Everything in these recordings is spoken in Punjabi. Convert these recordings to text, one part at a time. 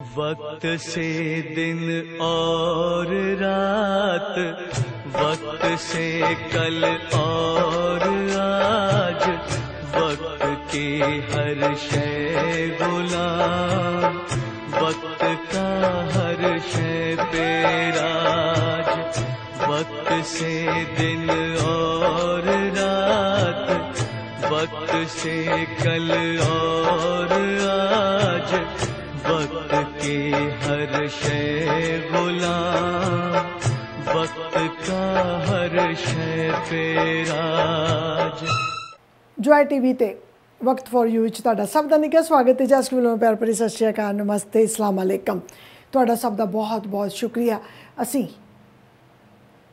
वक्त से दिन और रात, वक्त से कल और आज, वक्त की हर शय गुलाम, वक्त का हर शय पे राज। वक्त से दिन और रात, वक्त से कल और आज, वक्त की हर शय गुलाम, वक्त का हर शय पे राज। जॉय टीवी ते वक्त फॉर यू विच तुहाडा सब दा निੱਘਾ स्वागत है। जस कोलों प्यार भरी सत श्री अकाल, नमस्ते, अस्सलाम वालेकुम। तुहाडा सब दा बहुत बहुत शुक्रिया। असी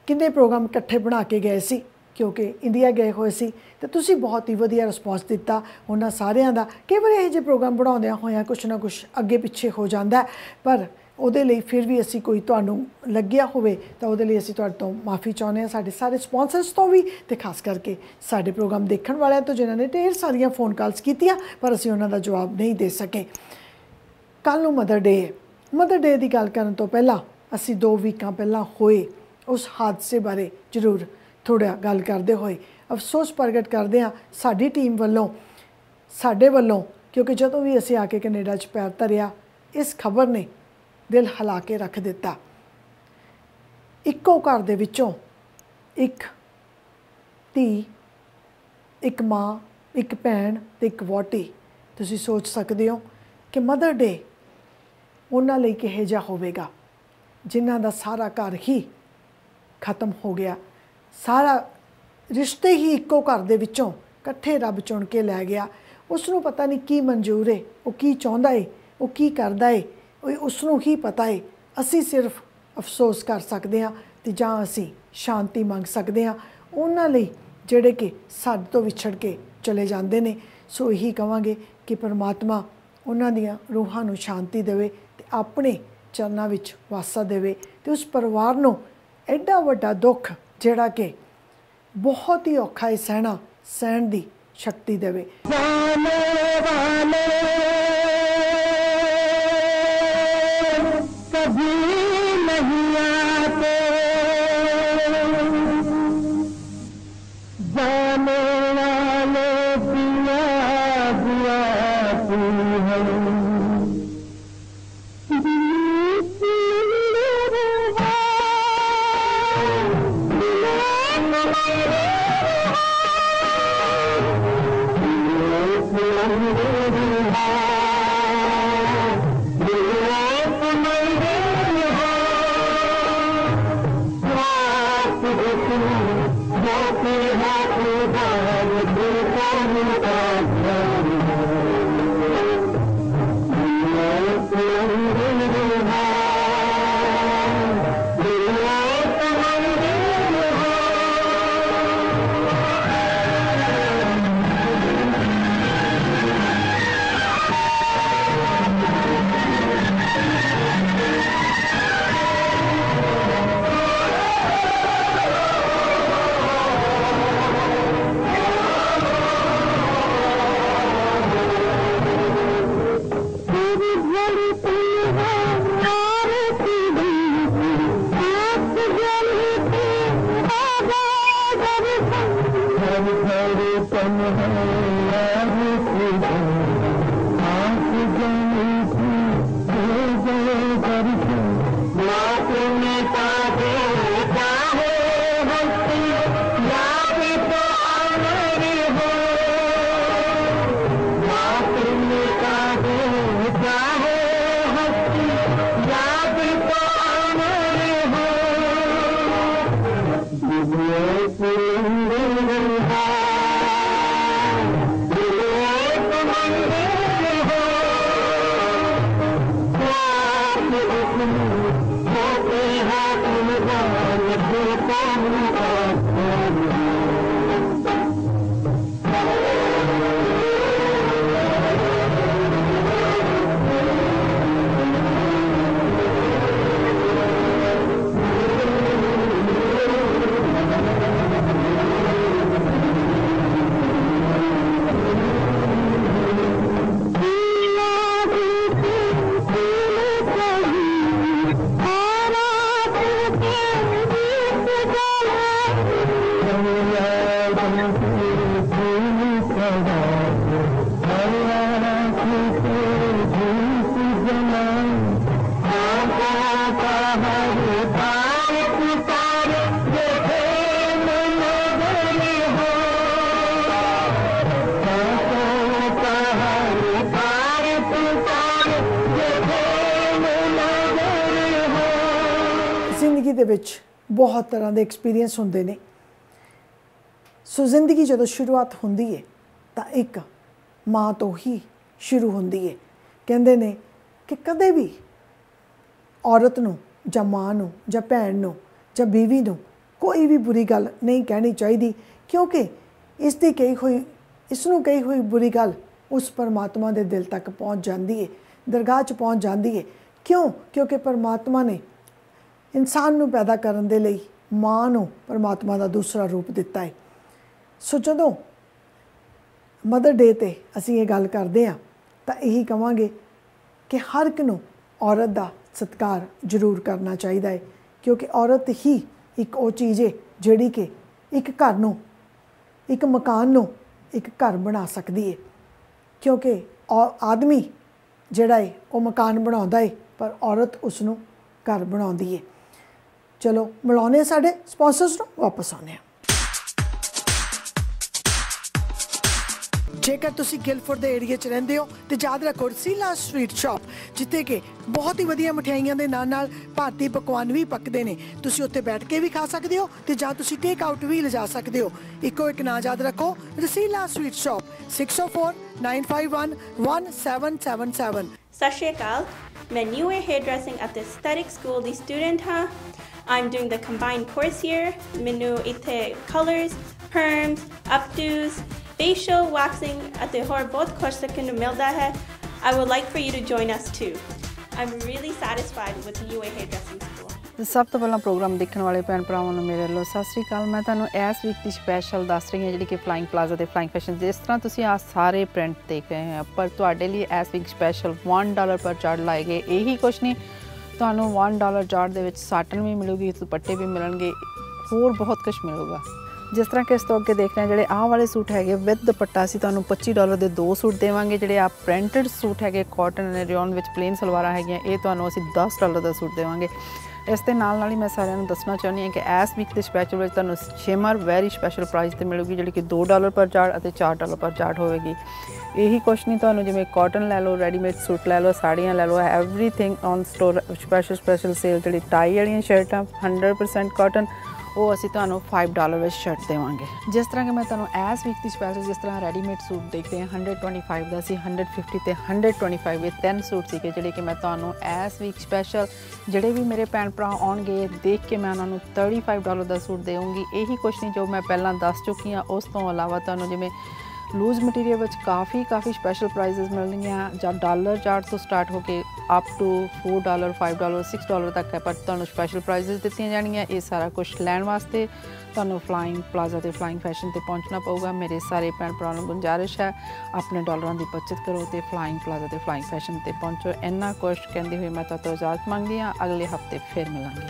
किन्ने प्रोग्राम इकट्ठे बना के गए सी क्योंकि इंडिया गए हुए सी ते तुसी बहुत ही वधिया रिस्पॉन्स दिता उन्हां सारियां दा। कई बार इहो जिहे प्रोग्राम बनाउंदियां होइयां कुछ ना कुछ अगे पिछे हो जांदा है, पर ਉਹਦੇ ਲਈ फिर भी असी कोई ਤੁਹਾਨੂੰ ਲੱਗਿਆ ਹੋਵੇ ਤਾਂ ਉਹਦੇ ਲਈ ਅਸੀਂ ਤੁਹਾਡੇ ਤੋਂ ਮਾਫੀ ਚਾਹੁੰਦੇ ਹਾਂ, ਸਾਡੇ ਸਾਰੇ ਸਪਾਂਸਰਸ ਤੋਂ ਵੀ ਤੇ ਖਾਸ ਕਰਕੇ ਸਾਡੇ ਪ੍ਰੋਗਰਾਮ ਦੇਖਣ ਵਾਲਿਆਂ ਤੋਂ ਜਿਨ੍ਹਾਂ ਨੇ ਢੇਰ ਸਾਰੀਆਂ ਫੋਨ ਕਾਲਸ ਕੀਤੀਆਂ ਪਰ ਅਸੀਂ ਉਹਨਾਂ ਦਾ ਜਵਾਬ ਨਹੀਂ ਦੇ ਸਕੇ। ਕੱਲ੍ਹ ਨੂੰ ਮਦਰ ਡੇ ਹੈ। ਮਦਰ ਡੇ ਦੀ ਗੱਲ ਕਰਨ ਤੋਂ ਪਹਿਲਾਂ ਅਸੀਂ 2 ਵੀਕਾਂ ਪਹਿਲਾਂ ਹੋਏ ਉਸ ਹਾਦਸੇ ਬਾਰੇ ਜ਼ਰੂਰ ਥੋੜ੍ਹਾ ਗੱਲ ਕਰਦੇ ਹੋਏ ਅਫਸੋਸ ਪ੍ਰਗਟ ਕਰਦੇ ਹਾਂ ਸਾਡੀ ਟੀਮ ਵੱਲੋਂ, ਸਾਡੇ ਵੱਲੋਂ, ਕਿਉਂਕਿ ਜਦੋਂ ਵੀ ਅਸੀਂ ਆ ਕੇ ਕੈਨੇਡਾ 'ਚ ਪੈਰ ਧਰਿਆ ਇਸ ਖਬਰ ਨੇ दिल हिला के रख दिता। इक्को घर दे विचों एक धी, एक माँ, एक भैन ते एक वोटी। तुसी सोच सकते हो कि मदर डे उन्हां लई किहो जिहा होवेगा जिन्हां दा सारा घर ही खत्म हो गया, सारा रिश्ते ही इक्को घर दे विचों इकट्ठे रब चुन के लै गया। उसनूं पता नहीं की मंजूर है, वो की चाहुंदा है, वो की करदा है, उसनूं ही पता है। असी सिर्फ अफसोस कर सकते हैं तो जां असी शांति मंग सकते हैं उन्हां लई जिहड़े कि साडे तो विछड़ के चले जाते हैं। सो यही कहांगे कि परमात्मा उन्हां दियां रूहां नूं शांति देवे ते अपने चरनां विच वासा देवे ते उस परिवार नूं एडा वड्डा दुख जिहड़ा कि बहुत ही औखा है सहना, सहन दी शक्ति देवे। कभी नहीं आते जाने वाले दिया दियाती है। ਜ਼ਿੰਦਗੀ ਦੇ ਵਿੱਚ ਬਹੁਤ ਤਰ੍ਹਾਂ ਦੇ ਐਕਸਪੀਰੀਅੰਸ ਹੁੰਦੇ ਨੇ। ਸੋ ਜ਼ਿੰਦਗੀ ਜਦੋਂ ਸ਼ੁਰੂਆਤ ਹੁੰਦੀ ਹੈ ਤਾਂ ਇੱਕ ਮਾਂ ਤੋਂ ਹੀ ਸ਼ੁਰੂ ਹੁੰਦੀ ਹੈ। ਕਹਿੰਦੇ ਨੇ ਕਿ ਕਦੇ ਵੀ ਔਰਤ ਨੂੰ ਜਾਂ ਮਾਂ ਨੂੰ ਜਾਂ ਭੈਣ ਨੂੰ ਜਾਂ ਬੀਵੀ ਨੂੰ ਕੋਈ ਵੀ ਬੁਰੀ ਗੱਲ ਨਹੀਂ ਕਹਿਣੀ ਚਾਹੀਦੀ, ਕਿਉਂਕਿ ਇਸ ਨੂੰ ਕਹੀ ਹੋਈ ਬੁਰੀ ਗੱਲ ਉਸ ਪਰਮਾਤਮਾ ਦੇ ਦਿਲ ਤੱਕ ਪਹੁੰਚ ਜਾਂਦੀ ਹੈ, ਦਰਗਾਹ 'ਚ ਪਹੁੰਚ ਜਾਂਦੀ ਹੈ। ਕਿਉਂ? ਕਿਉਂਕਿ ਪਰਮਾਤਮਾ ਨੇ ਇਨਸਾਨ ਨੂੰ ਪੈਦਾ ਕਰਨ ਦੇ ਲਈ ਮਾਂ ਨੂੰ ਪਰਮਾਤਮਾ ਦਾ ਦੂਸਰਾ ਰੂਪ ਦਿੱਤਾ ਹੈ। ਸੋ ਜਦੋਂ ਮਦਰ ਡੇ 'ਤੇ ਅਸੀਂ ਇਹ ਗੱਲ ਕਰਦੇ ਹਾਂ ਤਾਂ ਇਹੀ ਕਹਾਂਗੇ ਕਿ ਹਰ ਇੱਕ ਨੂੰ ਔਰਤ ਦਾ ਸਤਿਕਾਰ ਜ਼ਰੂਰ ਕਰਨਾ ਚਾਹੀਦਾ ਹੈ, ਕਿਉਂਕਿ ਔਰਤ ਹੀ ਇੱਕ ਉਹ ਚੀਜ਼ ਹੈ ਜਿਹੜੀ ਕਿ ਇੱਕ ਘਰ ਨੂੰ, ਇੱਕ ਮਕਾਨ ਨੂੰ ਇੱਕ ਘਰ ਬਣਾ ਸਕਦੀ ਹੈ। ਕਿਉਂਕਿ ਆਦਮੀ ਜਿਹੜਾ ਹੈ ਉਹ ਮਕਾਨ ਬਣਾਉਂਦਾ ਹੈ, ਪਰ ਔਰਤ ਉਸ ਨੂੰ ਘਰ ਬਣਾਉਂਦੀ ਹੈ। ਚਲੋ ਮਿਲਾਉਂਦੇ ਹਾਂ ਸਾਡੇ ਸਪਾਂਸਰਸ ਨੂੰ, ਵਾਪਸ ਆਉਂਦੇ ਹਾਂ। ਜੇਕਰ ਤੁਸੀਂ ਗਿਲਫੋਰਡ ਦੇ ਏਰੀਆ 'ਚ ਰਹਿੰਦੇ ਹੋ ਤੇ ਯਾਦ ਰੱਖੋ ਰਸੀਲਾ ਸਵੀਟ ਸ਼ਾਪ, ਜਿੱਥੇ ਕਿ ਬਹੁਤ ਹੀ ਵਧੀਆ ਮਠਿਆਈਆਂ ਦੇ ਨਾਲ ਨਾਲ ਭਾਰਤੀ ਪਕਵਾਨ ਵੀ ਪੱਕਦੇ ਨੇ। ਤੁਸੀਂ ਉੱਥੇ ਬੈਠ ਕੇ ਵੀ ਖਾ ਸਕਦੇ ਹੋ ਤੇ ਜਾਂ ਤੁਸੀਂ ਟੇਕ ਆਊਟ ਵੀ ਲਿਜਾ ਸਕਦੇ ਹੋ। ਇੱਕੋ ਇੱਕ ਨਾਂ ਯਾਦ ਰੱਖੋ, ਰਸੀਲਾ ਸਵੀਟ ਸ਼ਾਪ, 6049511777। ਸਤਿ ਸ਼੍ਰੀ ਅਕਾਲ, ਮੈਂ ਨਿਊ ਵੇ ਹੇਅਰ ਡਰੈਸਿੰਗ ਅਤੇ ਐਸਥੈਟਿਕ ਸਕੂਲ ਦੀ ਸਟੂਡੈਂਟ ਹਾਂ। I'm doing the combined course here. ਮੈਨੂੰ ਇੱਥੇ colours, perms, updos, facial, waxing ਅਤੇ ਹੋਰ ਬਹੁਤ ਕੁਝ ਸਿੱਖਣ ਨੂੰ ਮਿਲਦਾ ਹੈ। I would like for you to join us too. I'm really satisfied with New Way Hairdressing School. ਸਭ ਤੋਂ ਪਹਿਲਾਂ ਪ੍ਰੋਗਰਾਮ ਦੇਖਣ ਵਾਲੇ ਭੈਣ ਭਰਾਵਾਂ ਨੂੰ ਮੇਰੇ ਵੱਲੋਂ ਸਤਿ ਸ਼੍ਰੀ ਅਕਾਲ। ਮੈਂ ਤੁਹਾਨੂੰ ਇਸ ਵੀਕ ਦੀ ਸਪੈਸ਼ਲ ਦੱਸ ਰਹੀ ਹਾਂ, ਜਿਹੜੀ ਕਿ ਫਲਾਈਂਗ ਪਲਾਜ਼ਾ ਤੇ ਫਲਾਈਂਗ ਫੈਸ਼ਨ। ਜਿਸ ਤਰ੍ਹਾਂ ਤੁਸੀਂ ਆ ਸਾਰੇ ਪ੍ਰਿੰਟ ਦੇਖ ਰਹੇ ਹੋ, ਪਰ ਤੁਹਾਡੇ ਲਈ ਇਸ ਵੀਕ ਸਪੈਸ਼ਲ $1 ਪਰ ਚਾਰਟ ਲਾਏ ਗਏ। ਇਹੀ ਕੁਛ ਨਹੀਂ, ਤੁਹਾਨੂੰ $1 ਚਾਰਟ ਦੇ ਵਿੱਚ ਸਾਟਨ ਵੀ ਮਿਲੂਗੀ, ਦੁਪੱਟੇ ਵੀ ਮਿਲਣਗੇ, ਹੋਰ ਬਹੁਤ ਕੁਛ ਮਿਲੂਗਾ। ਜਿਸ ਤਰ੍ਹਾਂ ਕਿ ਇਸ ਤੋਂ ਅੱਗੇ ਦੇਖ ਰਹੇ ਹਾਂ, ਜਿਹੜੇ ਆਹ ਵਾਲੇ ਸੂਟ ਹੈਗੇ ਵਿਦ ਦੁਪੱਟਾ, ਅਸੀਂ ਤੁਹਾਨੂੰ $25 ਦੇ 2 ਸੂਟ ਦੇਵਾਂਗੇ। ਜਿਹੜੇ ਆ ਪ੍ਰਿੰਟਡ ਸੂਟ ਹੈਗੇ ਕਾਟਨ ਐਂਡ ਰਿਓਨ ਵਿੱਚ ਪਲੇਨ ਸਲਵਾਰਾਂ ਹੈਗੀਆਂ, ਇਹ ਤੁਹਾਨੂੰ ਅਸੀਂ $10 ਦਾ ਸੂਟ ਦੇਵਾਂਗੇ। ਇਸ ਦੇ ਨਾਲ ਹੀ ਮੈਂ ਸਾਰਿਆਂ ਨੂੰ ਦੱਸਣਾ ਚਾਹੁੰਦੀ ਹਾਂ ਕਿ ਇਸ ਵੀਕ ਦੇ ਸਪੈਸ਼ਲ ਵਿੱਚ ਤੁਹਾਨੂੰ ਸ਼ਿਮਰ ਵੈਰੀ ਸਪੈਸ਼ਲ ਪ੍ਰਾਈਸ 'ਤੇ ਮਿਲੂਗੀ, ਜਿਹੜੀ ਕਿ $2 ਪਰ ਚਾਰਟ ਅਤੇ $4 ਪਰ ਚਾਰਟ ਹੋਵੇਗੀ। ਇਹੀ ਕੁਛ ਨਹੀਂ, ਤੁਹਾਨੂੰ ਜਿਵੇਂ ਕਾਟਨ ਲੈ ਲਓ, ਰੈਡੀਮੇਡ ਸੂਟ ਲੈ ਲਓ, ਸਾੜੀਆਂ ਲੈ ਲਓ, everything on store special sale. ਜਿਹੜੀ ਟਾਈ ਵਾਲੀਆਂ ਸ਼ਰਟਾਂ 100% ਕਾਟਨ, ਉਹ ਅਸੀਂ ਤੁਹਾਨੂੰ $5 ਵਿੱਚ ਸ਼ਰਟ ਦੇਵਾਂਗੇ। ਜਿਸ ਤਰ੍ਹਾਂ ਕਿ ਮੈਂ ਤੁਹਾਨੂੰ ਇਸ ਵੀਕ ਦੀ ਸਪੈਸ਼ਲ, ਜਿਸ ਤਰ੍ਹਾਂ ਰੈਡੀਮੇਡ ਸੂਟ ਦੇਖਦੇ ਹਾਂ 125 ਦਾ ਸੀ, 150 ਤੇ 125 ਇਹ 3 ਸੂਟ ਸੀਗੇ, ਜਿਹੜੇ ਕਿ ਮੈਂ ਤੁਹਾਨੂੰ ਇਸ ਵੀਕ ਸਪੈਸ਼ਲ ਜਿਹੜੇ ਵੀ ਮੇਰੇ ਭੈਣ ਭਰਾ ਆਉਣਗੇ ਦੇਖ ਕੇ ਮੈਂ ਉਹਨਾਂ ਨੂੰ $35 ਦਾ ਸੂਟ ਦੇਵਾਂਗੀ। ਇਹੀ ਕੁਛ ਨਹੀਂ ਜੋ ਮੈਂ ਪਹਿਲਾਂ ਦੱਸ ਚੁੱਕੀ ਹਾਂ। ਉਸ ਤੋਂ ਇਲਾਵਾ ਤੁਹਾਨੂੰ ਜਿਵੇਂ ਲੂਜ਼ ਮਟੀਰੀਅਲ ਵਿੱਚ ਕਾਫੀ ਸਪੈਸ਼ਲ ਪ੍ਰਾਈਸਿਸ ਮਿਲਣਗੀਆਂ, ਜਾਂ ਡਾਲਰ ਚਾਰਟ ਤੋਂ ਸਟਾਰਟ ਹੋ ਕੇ ਅਪ ਟੂ $4, $5, $6 ਤੱਕ ਹੈ, ਪਰ ਤੁਹਾਨੂੰ ਸਪੈਸ਼ਲ ਪ੍ਰਾਈਸਿਸ ਦਿੱਤੀਆਂ ਜਾਣਗੀਆਂ। ਇਹ ਸਾਰਾ ਕੁਛ ਲੈਣ ਵਾਸਤੇ ਤੁਹਾਨੂੰ ਫਲਾਈਂਗ ਪਲਾਜ਼ਾ ਤੇ ਫਲਾਈਂਗ ਫੈਸ਼ਨ ਤੇ ਪਹੁੰਚਣਾ ਪਊਗਾ। ਮੇਰੇ ਸਾਰੇ ਭੈਣ ਭਰਾਵਾਂ ਨੂੰ ਗੁਜ਼ਾਰਿਸ਼ ਹੈ, ਆਪਣੇ ਡਾਲਰਾਂ ਦੀ ਬੱਚਤ ਕਰੋ ਤੇ ਫਲਾਈਂਗ ਪਲਾਜ਼ਾ ਤੇ ਫਲਾਈਂਗ ਫੈਸ਼ਨ ਤੇ ਪਹੁੰਚੋ। ਇੰਨਾ ਕੁਛ ਕਹਿੰਦੇ ਹੋਏ ਮੈਂ ਤੁਹਾਡੇ ਤੋਂ ਇਜਾਜ਼ਤ ਮੰਗਦੀ ਹਾਂ। ਅਗਲੇ ਹਫ਼ਤੇ ਫਿਰ ਮਿਲਾਂਗੇ।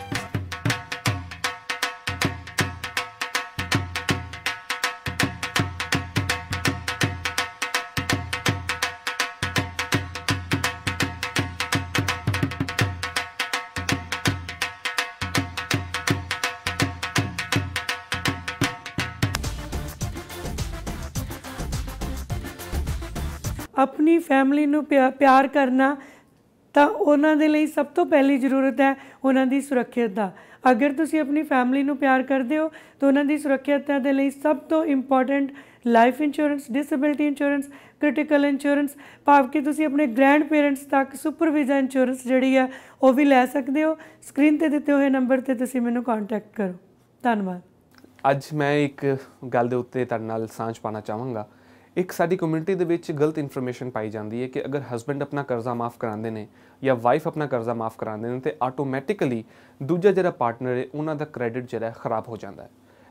ਆਪਣੀ ਫੈਮਿਲੀ ਨੂੰ ਪਿਆਰ ਕਰਨਾ ਤਾਂ ਉਹਨਾਂ ਦੇ ਲਈ ਸਭ ਤੋਂ ਪਹਿਲੀ ਜ਼ਰੂਰਤ ਹੈ ਉਹਨਾਂ ਦੀ ਸੁਰੱਖਿਅਤ ਦਾ। ਅਗਰ ਤੁਸੀਂ ਆਪਣੀ ਫੈਮਿਲੀ ਨੂੰ ਪਿਆਰ ਕਰਦੇ ਹੋ ਤਾਂ ਉਹਨਾਂ ਦੀ ਸੁਰੱਖਿਅਤਾ ਦੇ ਲਈ ਸਭ ਤੋਂ important life insurance, disability insurance, critical insurance, ਭਾਵ ਕਿ ਤੁਸੀਂ ਆਪਣੇ ਗ੍ਰੈਂਡ ਪੇਰੈਂਟਸ ਤੱਕ ਸੁਪਰਵਿਜ਼ਨ ਇੰਸ਼ੋਰੈਂਸ ਜਿਹੜੀ ਹੈ ਉਹ ਵੀ ਲੈ ਸਕਦੇ ਹੋ। ਸਕਰੀਨ 'ਤੇ ਦਿੱਤੇ ਹੋਏ ਨੰਬਰ 'ਤੇ ਤੁਸੀਂ ਮੈਨੂੰ ਕੰਟੈਕਟ ਕਰੋ। ਧੰਨਵਾਦ। ਅੱਜ ਮੈਂ ਇੱਕ ਗੱਲ ਦੇ ਉੱਤੇ ਤੁਹਾਡੇ ਨਾਲ ਸਾਂਝ ਪਾਉਣਾ ਚਾਹਾਂਗਾ। ਇੱਕ ਸਾਡੀ ਕਮਿਊਨਿਟੀ ਦੇ ਵਿੱਚ ਗਲਤ ਇਨਫੋਰਮੇਸ਼ਨ ਪਾਈ ਜਾਂਦੀ ਹੈ ਕਿ ਅਗਰ ਹਸਬੈਂਡ ਆਪਣਾ ਕਰਜ਼ਾ ਮਾਫ ਕਰਾਉਂਦੇ ਨੇ ਜਾਂ ਵਾਈਫ ਆਪਣਾ ਕਰਜ਼ਾ ਮਾਫ ਕਰਾਉਂਦੇ ਨੇ ਤੇ ਆਟੋਮੈਟਿਕਲੀ ਦੂਜਾ ਜਿਹੜਾ ਪਾਰਟਨਰ ਹੈ ਉਹਨਾਂ ਦਾ ਕ੍ਰੈਡਿਟ ਜਿਹੜਾ ਖਰਾਬ ਹੋ ਜਾਂਦਾ ਹੈ।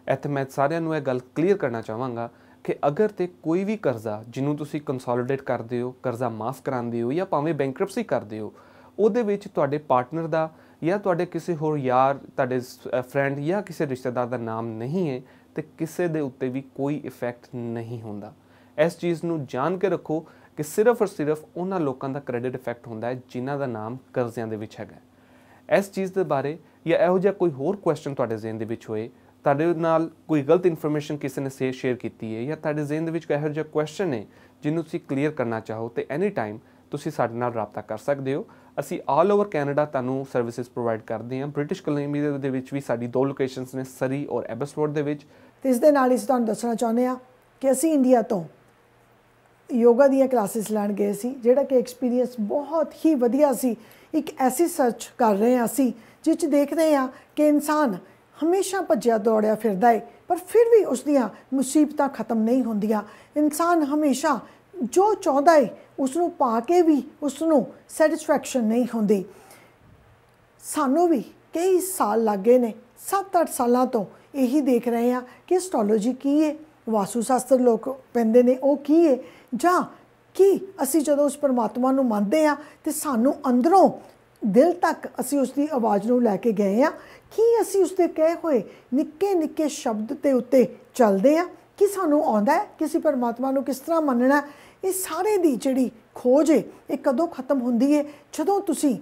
ਇੱਥੇ ਮੈਂ ਸਾਰਿਆਂ ਨੂੰ ਇਹ ਗੱਲ ਕਲੀਅਰ ਕਰਨਾ ਚਾਹਾਂਗਾ ਕਿ ਅਗਰ ਤੇ ਕੋਈ ਵੀ ਕਰਜ਼ਾ ਜਿਹਨੂੰ ਤੁਸੀਂ ਕੰਸੋਲੀਡੇਟ ਕਰਦੇ ਹੋ, ਕਰਜ਼ਾ ਮਾਫ ਕਰਾਉਂਦੇ ਹੋ ਜਾਂ ਭਾਵੇਂ ਬੈਂਕਰਪਸੀ ਕਰਦੇ ਹੋ, ਉਹਦੇ ਵਿੱਚ ਤੁਹਾਡੇ ਪਾਰਟਨਰ ਦਾ ਜਾਂ ਤੁਹਾਡੇ ਕਿਸੇ ਹੋਰ ਯਾਰ, ਤੁਹਾਡੇ ਫਰੈਂਡ ਜਾਂ ਕਿਸੇ ਰਿਸ਼ਤੇਦਾਰ ਦਾ ਨਾਮ ਨਹੀਂ ਹੈ ਤੇ ਕਿਸੇ ਦੇ ਉੱਤੇ ਵੀ ਕੋਈ ਇਫੈਕਟ ਨਹੀਂ ਹੁੰਦਾ। ਇਸ ਚੀਜ਼ ਨੂੰ ਜਾਣ ਕੇ ਰੱਖੋ ਕਿ ਸਿਰਫ ਔਰ ਸਿਰਫ ਉਹਨਾਂ ਲੋਕਾਂ ਦਾ ਕ੍ਰੈਡਿਟ ਇਫੈਕਟ ਹੁੰਦਾ ਹੈ ਜਿਨ੍ਹਾਂ ਦਾ ਨਾਮ ਕਰਜ਼ਿਆਂ ਦੇ ਵਿੱਚ ਹੈਗਾ। ਇਸ ਚੀਜ਼ ਦੇ ਬਾਰੇ ਜਾਂ ਇਹੋ ਜਿਹਾ ਕੋਈ ਹੋਰ ਕੁਐਸਚਨ ਤੁਹਾਡੇ ਜ਼ਿਹਨ ਦੇ ਵਿੱਚ ਹੋਏ, ਤੁਹਾਡੇ ਨਾਲ ਕੋਈ ਗਲਤ ਇਨਫੋਰਮੇਸ਼ਨ ਕਿਸੇ ਨੇ ਸ਼ੇਅਰ ਕੀਤੀ ਹੈ ਜਾਂ ਤੁਹਾਡੇ ਜ਼ਿਹਨ ਦੇ ਵਿੱਚ ਕੋਈ ਇਹੋ ਜਿਹਾ ਕੁਐਸਚਨ ਹੈ ਜਿਹਨੂੰ ਤੁਸੀਂ ਕਲੀਅਰ ਕਰਨਾ ਚਾਹੋ, ਤੇ ਐਨੀ ਟਾਈਮ ਤੁਸੀਂ ਸਾਡੇ ਨਾਲ ਰਾਬਤਾ ਕਰ ਸਕਦੇ ਹੋ। ਅਸੀਂ ਆਲ ਓਵਰ ਕੈਨੇਡਾ ਤੁਹਾਨੂੰ ਸਰਵਿਸਿਜ਼ ਪ੍ਰੋਵਾਈਡ ਕਰਦੇ ਹਾਂ। ਬ੍ਰਿਟਿਸ਼ ਕੋਲੰਬੀਆ ਦੇ ਵਿੱਚ ਵੀ ਸਾਡੀ 2 ਲੋਕੇਸ਼ਨਸ ਨੇ, ਸਰੀ ਔਰ ਐਬਸਫੋਰਡ ਦੇ ਵਿੱਚ। ਤੇ ਇਸ ਦੇ ਨਾਲ ਹੀ ਤੁਹਾਨੂੰ ਦੱਸਣਾ ਚਾਹੁੰਦੇ ਹਾਂ ਕਿ ਅਸੀਂ ਇੰਡੀਆ ਤੋਂ ਯੋਗਾ ਦੀਆਂ ਕਲਾਸਿਸ ਲੈਣ ਗਏ ਸੀ, ਜਿਹੜਾ ਕਿ ਐਕਸਪੀਰੀਅੰਸ ਬਹੁਤ ਹੀ ਵਧੀਆ ਸੀ। ਇੱਕ ਐਸੀ ਸਰਚ ਕਰ ਰਹੇ ਹਾਂ ਅਸੀਂ ਜਿਸ 'ਚ ਦੇਖਦੇ ਹਾਂ ਕਿ ਇਨਸਾਨ ਹਮੇਸ਼ਾ ਭੱਜਿਆ ਦੌੜਿਆ ਫਿਰਦਾ ਹੈ, ਪਰ ਫਿਰ ਵੀ ਉਸ ਦੀਆਂ ਮੁਸੀਬਤਾਂ ਖਤਮ ਨਹੀਂ ਹੁੰਦੀਆਂ। ਇਨਸਾਨ ਹਮੇਸ਼ਾ ਜੋ ਚਾਹੁੰਦਾ ਹੈ ਉਸ ਨੂੰ ਪਾ ਕੇ ਵੀ ਉਸ ਨੂੰ ਸੈਟਿਸਫੈਕਸ਼ਨ ਨਹੀਂ ਹੁੰਦੀ। ਸਾਨੂੰ ਵੀ ਕਈ ਸਾਲ ਲੱਗ ਗਏ ਨੇ, 7-8 ਸਾਲਾਂ ਤੋਂ ਇਹੀ ਦੇਖ ਰਹੇ ਹਾਂ ਕਿ ਐਸਟ੍ਰੋਲੋਜੀ ਕੀ ਹੈ, ਵਾਸਤੂ ਸ਼ਾਸਤਰ ਲੋਕ ਪੈਂਦੇ ਨੇ ਉਹ ਕੀ ਹੈ, ਜਾਂ ਕਿ ਅਸੀਂ ਜਦੋਂ ਉਸ ਪਰਮਾਤਮਾ ਨੂੰ ਮੰਨਦੇ ਹਾਂ ਤੇ ਸਾਨੂੰ ਅੰਦਰੋਂ ਦਿਲ ਤੱਕ ਅਸੀਂ ਉਸ ਦੀ ਆਵਾਜ਼ ਨੂੰ ਲੈ ਕੇ ਗਏ ਹਾਂ ਕਿ ਅਸੀਂ ਉਸ ਦੇ ਕਹੇ ਹੋਏ ਨਿੱਕੇ ਨਿੱਕੇ ਸ਼ਬਦ ਦੇ ਉੱਤੇ ਚੱਲਦੇ ਹਾਂ, ਕਿ ਸਾਨੂੰ ਆਉਂਦਾ ਹੈ ਕਿ ਅਸੀਂ ਪਰਮਾਤਮਾ ਨੂੰ ਕਿਸ ਤਰ੍ਹਾਂ ਮੰਨਣਾ। ਇਹ ਸਾਰੇ ਦੀ ਜਿਹੜੀ ਖੋਜ ਹੈ ਇਹ ਕਦੋਂ ਖਤਮ ਹੁੰਦੀ ਹੈ? ਜਦੋਂ ਤੁਸੀਂ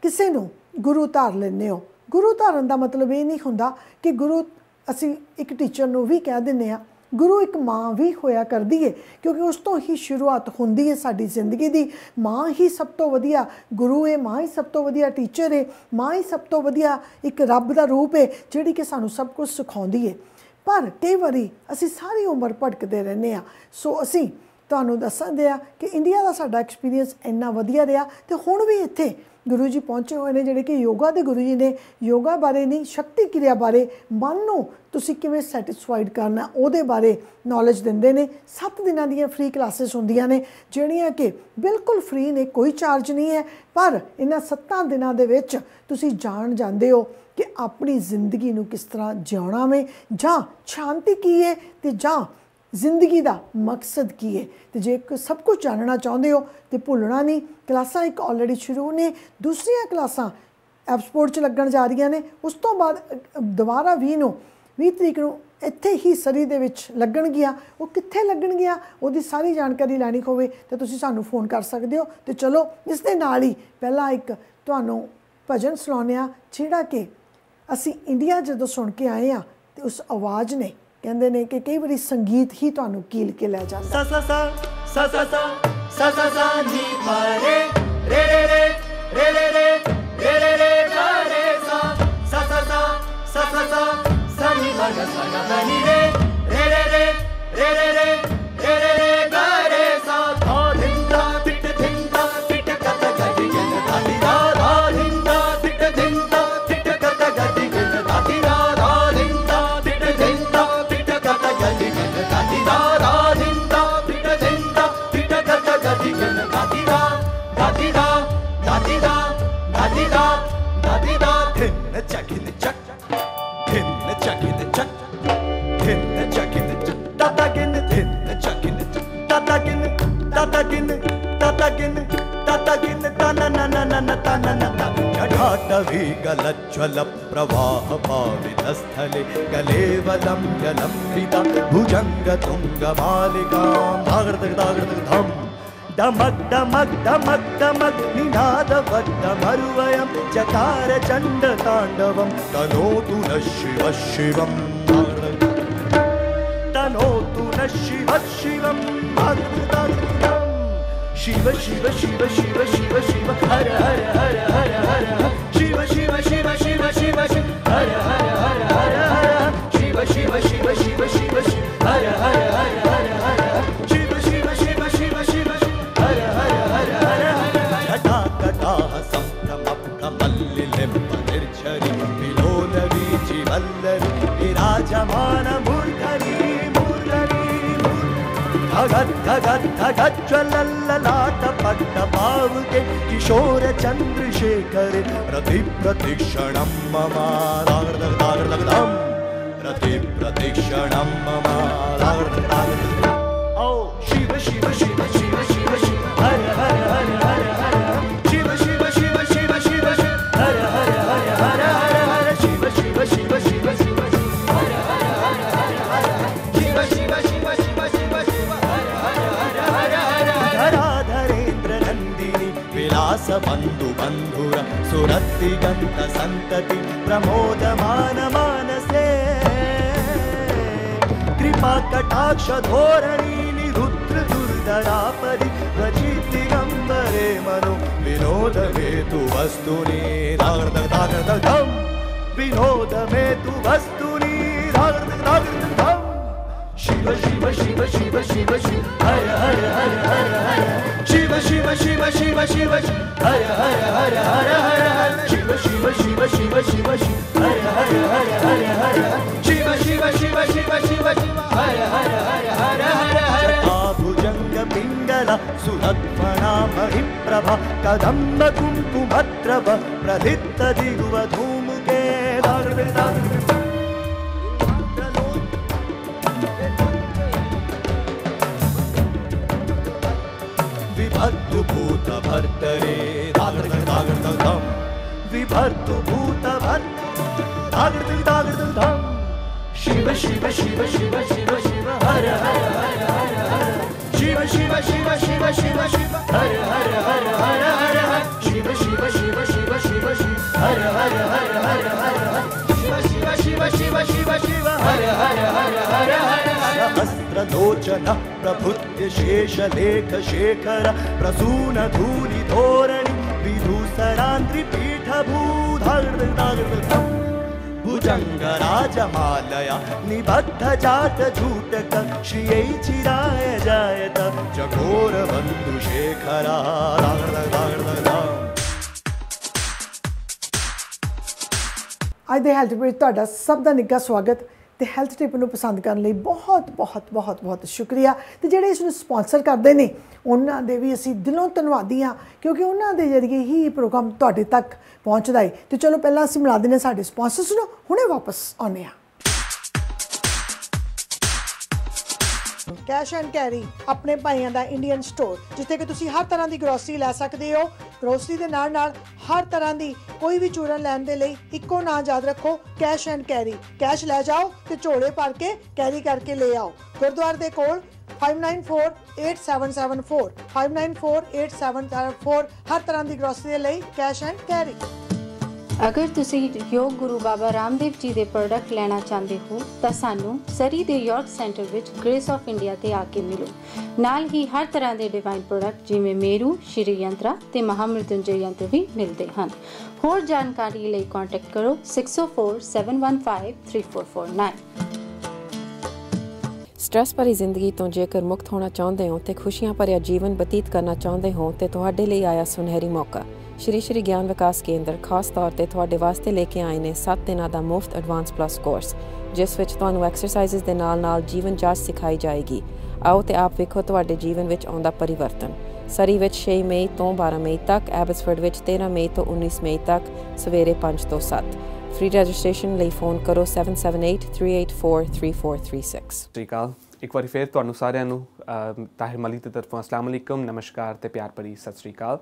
ਕਿਸੇ ਨੂੰ ਗੁਰੂ ਧਾਰ ਲੈਂਦੇ ਹੋ। ਗੁਰੂ ਧਾਰਨ ਦਾ ਮਤਲਬ ਇਹ ਨਹੀਂ ਹੁੰਦਾ ਕਿ ਗੁਰੂ, ਅਸੀਂ ਇੱਕ ਟੀਚਰ ਨੂੰ ਵੀ ਕਹਿ ਦਿੰਦੇ ਹਾਂ ਗੁਰੂ ਇੱਕ ਮਾਂ ਵੀ ਹੋਇਆ ਕਰਦੀ ਹੈ, ਕਿਉਂਕਿ ਉਸ ਤੋਂ ਹੀ ਸ਼ੁਰੂਆਤ ਹੁੰਦੀ ਹੈ ਸਾਡੀ ਜ਼ਿੰਦਗੀ ਦੀ। ਮਾਂ ਹੀ ਸਭ ਤੋਂ ਵਧੀਆ ਗੁਰੂ ਹੈ, ਮਾਂ ਹੀ ਸਭ ਤੋਂ ਵਧੀਆ ਟੀਚਰ ਹੈ, ਮਾਂ ਹੀ ਸਭ ਤੋਂ ਵਧੀਆ ਇੱਕ ਰੱਬ ਦਾ ਰੂਪ ਹੈ ਜਿਹੜੀ ਕਿ ਸਾਨੂੰ ਸਭ ਕੁਝ ਸਿਖਾਉਂਦੀ ਹੈ। ਪਰ ਕਈ ਵਾਰੀ ਅਸੀਂ ਸਾਰੀ ਉਮਰ ਭਟਕਦੇ ਰਹਿੰਦੇ ਹਾਂ। ਸੋ ਅਸੀਂ ਤੁਹਾਨੂੰ ਦੱਸਦੇ ਹਾਂ ਕਿ ਇੰਡੀਆ ਦਾ ਸਾਡਾ ਐਕਸਪੀਰੀਅੰਸ ਇੰਨਾ ਵਧੀਆ ਰਿਹਾ ਤੇ ਹੁਣ ਵੀ ਇੱਥੇ ਗੁਰੂ ਜੀ ਪਹੁੰਚੇ ਹੋਏ ਨੇ ਜਿਹੜੇ ਕਿ ਯੋਗਾ ਦੇ ਗੁਰੂ ਜੀ ਨੇ। ਯੋਗਾ ਬਾਰੇ ਨਹੀਂ, ਸ਼ਕਤੀ ਕਿਰਿਆ ਬਾਰੇ, ਮਨ ਨੂੰ ਤੁਸੀਂ ਕਿਵੇਂ ਸੈਟਿਸਫਾਈਡ ਕਰਨਾ ਉਹਦੇ ਬਾਰੇ ਨੌਲੇਜ ਦਿੰਦੇ ਨੇ। 7 ਦਿਨਾਂ ਦੀਆਂ ਫ੍ਰੀ ਕਲਾਸਿਸ ਹੁੰਦੀਆਂ ਨੇ ਜਿਹੜੀਆਂ ਕਿ ਬਿਲਕੁਲ ਫ੍ਰੀ ਨੇ, ਕੋਈ ਚਾਰਜ ਨਹੀਂ ਹੈ। ਪਰ ਇਹਨਾਂ 7 ਦਿਨਾਂ ਦੇ ਵਿੱਚ ਤੁਸੀਂ ਜਾਣ ਜਾਂਦੇ ਹੋ ਕਿ ਆਪਣੀ ਜ਼ਿੰਦਗੀ ਨੂੰ ਕਿਸ ਤਰ੍ਹਾਂ ਜਿਉਣਾ ਵੇ, ਜਾਂ ਸ਼ਾਂਤੀ ਕੀ ਹੈ ਤੇ ਜਾਂ ਜ਼ਿੰਦਗੀ ਦਾ ਮਕਸਦ ਕੀ ਹੈ। ਤੇ ਜੇ ਸਭ ਕੁਝ ਜਾਣਨਾ ਚਾਹੁੰਦੇ ਹੋ ਤੇ ਭੁੱਲਣਾ ਨਹੀਂ, ਕਲਾਸਾਂ ਇੱਕ ਆਲਰੇਡੀ ਸ਼ੁਰੂ ਨੇ, ਦੂਸਰੀਆਂ ਕਲਾਸਾਂ ਐਬਸਪੋਰਟ 'ਚ ਲੱਗਣ ਜਾ ਰਹੀਆਂ ਨੇ। ਉਸ ਤੋਂ ਬਾਅਦ ਦੁਬਾਰਾ 20 ਤਰੀਕ ਨੂੰ ਇੱਥੇ ਹੀ ਸਰੀ ਦੇ ਵਿੱਚ ਲੱਗਣਗੀਆਂ। ਉਹ ਕਿੱਥੇ ਲੱਗਣਗੀਆਂ ਉਹਦੀ ਸਾਰੀ ਜਾਣਕਾਰੀ ਲੈਣੀ ਹੋਵੇ ਤਾਂ ਤੁਸੀਂ ਸਾਨੂੰ ਫੋਨ ਕਰ ਸਕਦੇ ਹੋ। ਤੇ ਚਲੋ ਇਸ ਦੇ ਨਾਲ ਹੀ ਪਹਿਲਾਂ ਇੱਕ ਤੁਹਾਨੂੰ ਭਜਨ ਸੁਣਾਉਂਦੇ ਹਾਂ ਜਿਹੜਾ ਕਿ ਅਸੀਂ ਇੰਡੀਆ ਜਦੋਂ ਸੁਣ ਕੇ ਆਏ ਹਾਂ ਤੇ ਉਸ ਆਵਾਜ਼ ਨੇ, ਕਹਿੰਦੇ ਨੇ ਕਿ ਕਈ ਵਾਰੀ ਸੰਗੀਤ ਹੀ ਤੁਹਾਨੂੰ ਕੀਲ ਕੇ ਲੈ ਜਾਂਦਾ। सा सा सा सा सा सा सा सा सा नी पा रे रे रे रे रे रे रे रे रे रे गा रे सा सा सा सा सा सा सा सा नी पा गा सा गा नी रे रे रे रे रे रे रे रे रे रे गा रे सा धा धिंदा पिट कता गadi गन धाती धा धिंदा पिट कता गदी गन धाती धा धिंदा पिट कता गदी गन धाती धा धिंदा पिट कता गदी गन धाती धा धाती धा धाती धा धाती धा धाती धा धिन चकिन चक धिन चकिन चक धिन चकिन चक ताता गिन धिन चकिन ताता गिन ताता गिन ताता गिन ताता गिन तना ना ना ना ना तना ना ता जटाटवी गलज्ज्वल प्रवाह पावितस्थले गलेवलं जलंबिता भुजंग तुंग मालिका धागर्दग धम डमक डमक डमक डमक निनादवद्दमरुवयं चकार चंड तांडवं तनोतु न शिव शिवं तनोतु न शिव शिवं शिव शिव शिव शिव शिव शिव हर हर हर हर हर शिव शिव शिव शिव शिव शिव हर हर हर हर हर शिव शिव शिव शिव शिव शिव हर हर हर हर हर शिव शिव शिव शिव शिव शिव हर हर हर हर हर घटा घटा सम्भ्रमप्कमल्लिलिं निर्झरि विलोलवीचि वल्लरि विराजमान मूर्धनि धगत धगत धगत ज्वलल्ललाट पट्ट पावके किशोर चंद्रशेखर रति प्रतीक्षणं मम दागर्दगदम रति प्रतीक्षणं मम दागर्दगदम ओ शिव शिव शिव शिव शिव शिव हर हर हर हर हर शिव शिव शिव शिव शिव शिव हर हर हर हर हर हर शिव शिव शिव शिव शिव हर हर हर हर हर शिव शिव शिव शिव शिव धराधरेन्द्र नंदिनी विलास बंधु बंधुर सुरतिगंत संतति प्रमोदमान मानसे कृपा कटाक्ष धोरणी निरुद्ध रुद्र दुर्धरा परि रचित दिगंबरे मनो विनोद में तु वस्तुनि धागर्धम विनोद में तु वस्तुनि धागर्धम शिव शिव शिव शिव शिव शिव हर हर हर हर हर शिव शिव शिव शिव शिव हर हर हर हर हर हर शिव शिव शिव शिव शिव शिव हर हर हर हर हर शिव शिव शिव शिव शिव हर हर हर हर हर हर भुजंग पिंगला सुरत्मना महिप्रभा कदम्ब कुंकुमत्रभ प्रलिप्त दिगुव धूमुके विभर्तु भूत भर्तरे धागर्धम विभर्तु भूत धागर्धम शिव शिव शिव शिव शिव शिव हर हर हर हर हर शिव शिव शिव शिव शिव शिव हर हर हर हर हर हर शिव शिव शिव शिव शिव शिव हर हर हर हर हर शिव शिव शिव शिव शिव शिव हर हर हर हर हर सहस्रलोचन प्रभुत्य शेषलेख शेखर प्रसून धूलि धोरणि विधूसरान्त्रि पीठभूधर्धम भुजंग राजमालया निबद्ध जात झूटक श्रियै चिराय जायत चकोर बंधु शेखरा ਅੱਜ ਦੇ ਹੈਲਥ ਵਿੱਚ ਤੁਹਾਡਾ ਸਭ ਦਾ ਨਿੱਘਾ ਸਵਾਗਤ ਤੇ ਹੈਲਥ ਟਿਪ ਨੂੰ ਪਸੰਦ ਕਰਨ ਲਈ ਬਹੁਤ ਬਹੁਤ ਬਹੁਤ ਬਹੁਤ ਸ਼ੁਕਰੀਆ ਤੇ ਜਿਹੜੇ ਇਸ ਨੂੰ ਸਪਾਂਸਰ ਕਰਦੇ ਨੇ ਉਹਨਾਂ ਦੇ ਵੀ ਅਸੀਂ ਦਿਲੋਂ ਧੰਨਵਾਦੀ ਹਾਂ ਕਿਉਂਕਿ ਉਹਨਾਂ ਦੇ ਜ਼ਰੀਏ ਹੀ ਇਹ ਪ੍ਰੋਗਰਾਮ ਤੁਹਾਡੇ ਤੱਕ ਪਹੁੰਚਦਾ ਹੈ ਤੇ ਚਲੋ ਪਹਿਲਾਂ ਅਸੀਂ ਮਿਲਾ ਦਿੰਦੇ ਸਾਡੇ ਸਪਾਂਸਰਸ ਨੂੰ ਹੁਣੇ ਵਾਪਸ ਆਉਂਦੇ ਹਾਂ ਕੈਸ਼ ਐਂਡ ਕੈਰੀ ਆਪਣੇ ਭਾਈਆਂ ਦਾ ਇੰਡੀਅਨ ਸਟੋਰ ਜਿੱਥੇ ਕਿ ਤੁਸੀਂ ਹਰ ਤਰ੍ਹਾਂ ਦੀ ਗਰੋਸਰੀ ਲੈ ਸਕਦੇ ਹੋ ਗਰੋਸਰੀ ਦੇ ਨਾਲ ਨਾਲ ਹਰ ਤਰ੍ਹਾਂ ਦੀ ਕੋਈ ਵੀ ਚੂਰਨ ਲੈਣ ਦੇ ਲਈ ਇੱਕੋ ਨਾਂ ਯਾਦ ਰੱਖੋ ਕੈਸ਼ ਐਂਡ ਕੈਰੀ ਕੈਸ਼ ਲੈ ਜਾਓ ਤੇ ਝੋਲੇ ਭਰ ਕੇ ਕੈਰੀ ਕਰਕੇ ਲੈ ਆਓ ਗੁਰਦੁਆਰੇ ਦੇ ਕੋਲ 59487774 59487774 ਹਰ ਤਰ੍ਹਾਂ ਦੀ ਗਰੋਸਰੀ ਦੇ ਲਈ ਕੈਸ਼ ਐਂਡ ਕੈਰੀ अगर तुसी योग गुरु बाबा रामदेव जी के प्रोडक्ट लेना चाहते हो तो सानू सरी दे यॉर्क सेंटर विच ग्रेस ऑफ इंडिया ते आके मिलो नाल ही हर तरह के डिवाइन प्रोडक्ट जिवें मेरू श्री यंत्रा ते महामृत्युंजय यंत्र भी मिलते हैं होर जानकारी लई कॉन्टैक्ट करो 6047153449 स्ट्रेस भरी जिंदगी तो जेकर मुक्त होना चाहते हो तो खुशियां भरिया जीवन बतीत करना चाहते हो तो तुहाडे लई आया सुनहरी मौका श्री श्री ज्ञान विकास केंद्र खास तौर पर तुहाडे वास्ते लेके आए ने 7 दिनों का मुफ्त एडवांस प्लस कोर्स जिस विच तुहानू एक्सरसाइज़ दे नाल नाल जीवन जाच सिखाई जाएगी आओ तो आप वेखो तुहाडे जीवन विच आउंदा परिवर्तन सरी विच 6 मई तो 12 मई तक एबसफोर्ड विच 13 मई तो 19 मई तक सवेरे 5 तो 7 फ्री रजिस्ट्रेशन ਲਈ ਫੋਨ ਕਰੋ 7783843436 श्रीकाल एक बार फिर ਤੁਹਾਨੂੰ ਸਾਰਿਆਂ ਨੂੰ ਤਾਹਿਰ ਮਲਿਕ ਦੀ ਤਰਫੋਂ ਅਸਲਾਮ ਅਲੈਕੁਮ ਨਮਸਕਾਰ ਤੇ ਪਿਆਰ ਭਰੀ ਸਤਿ ਸ਼੍ਰੀ ਅਕਾਲ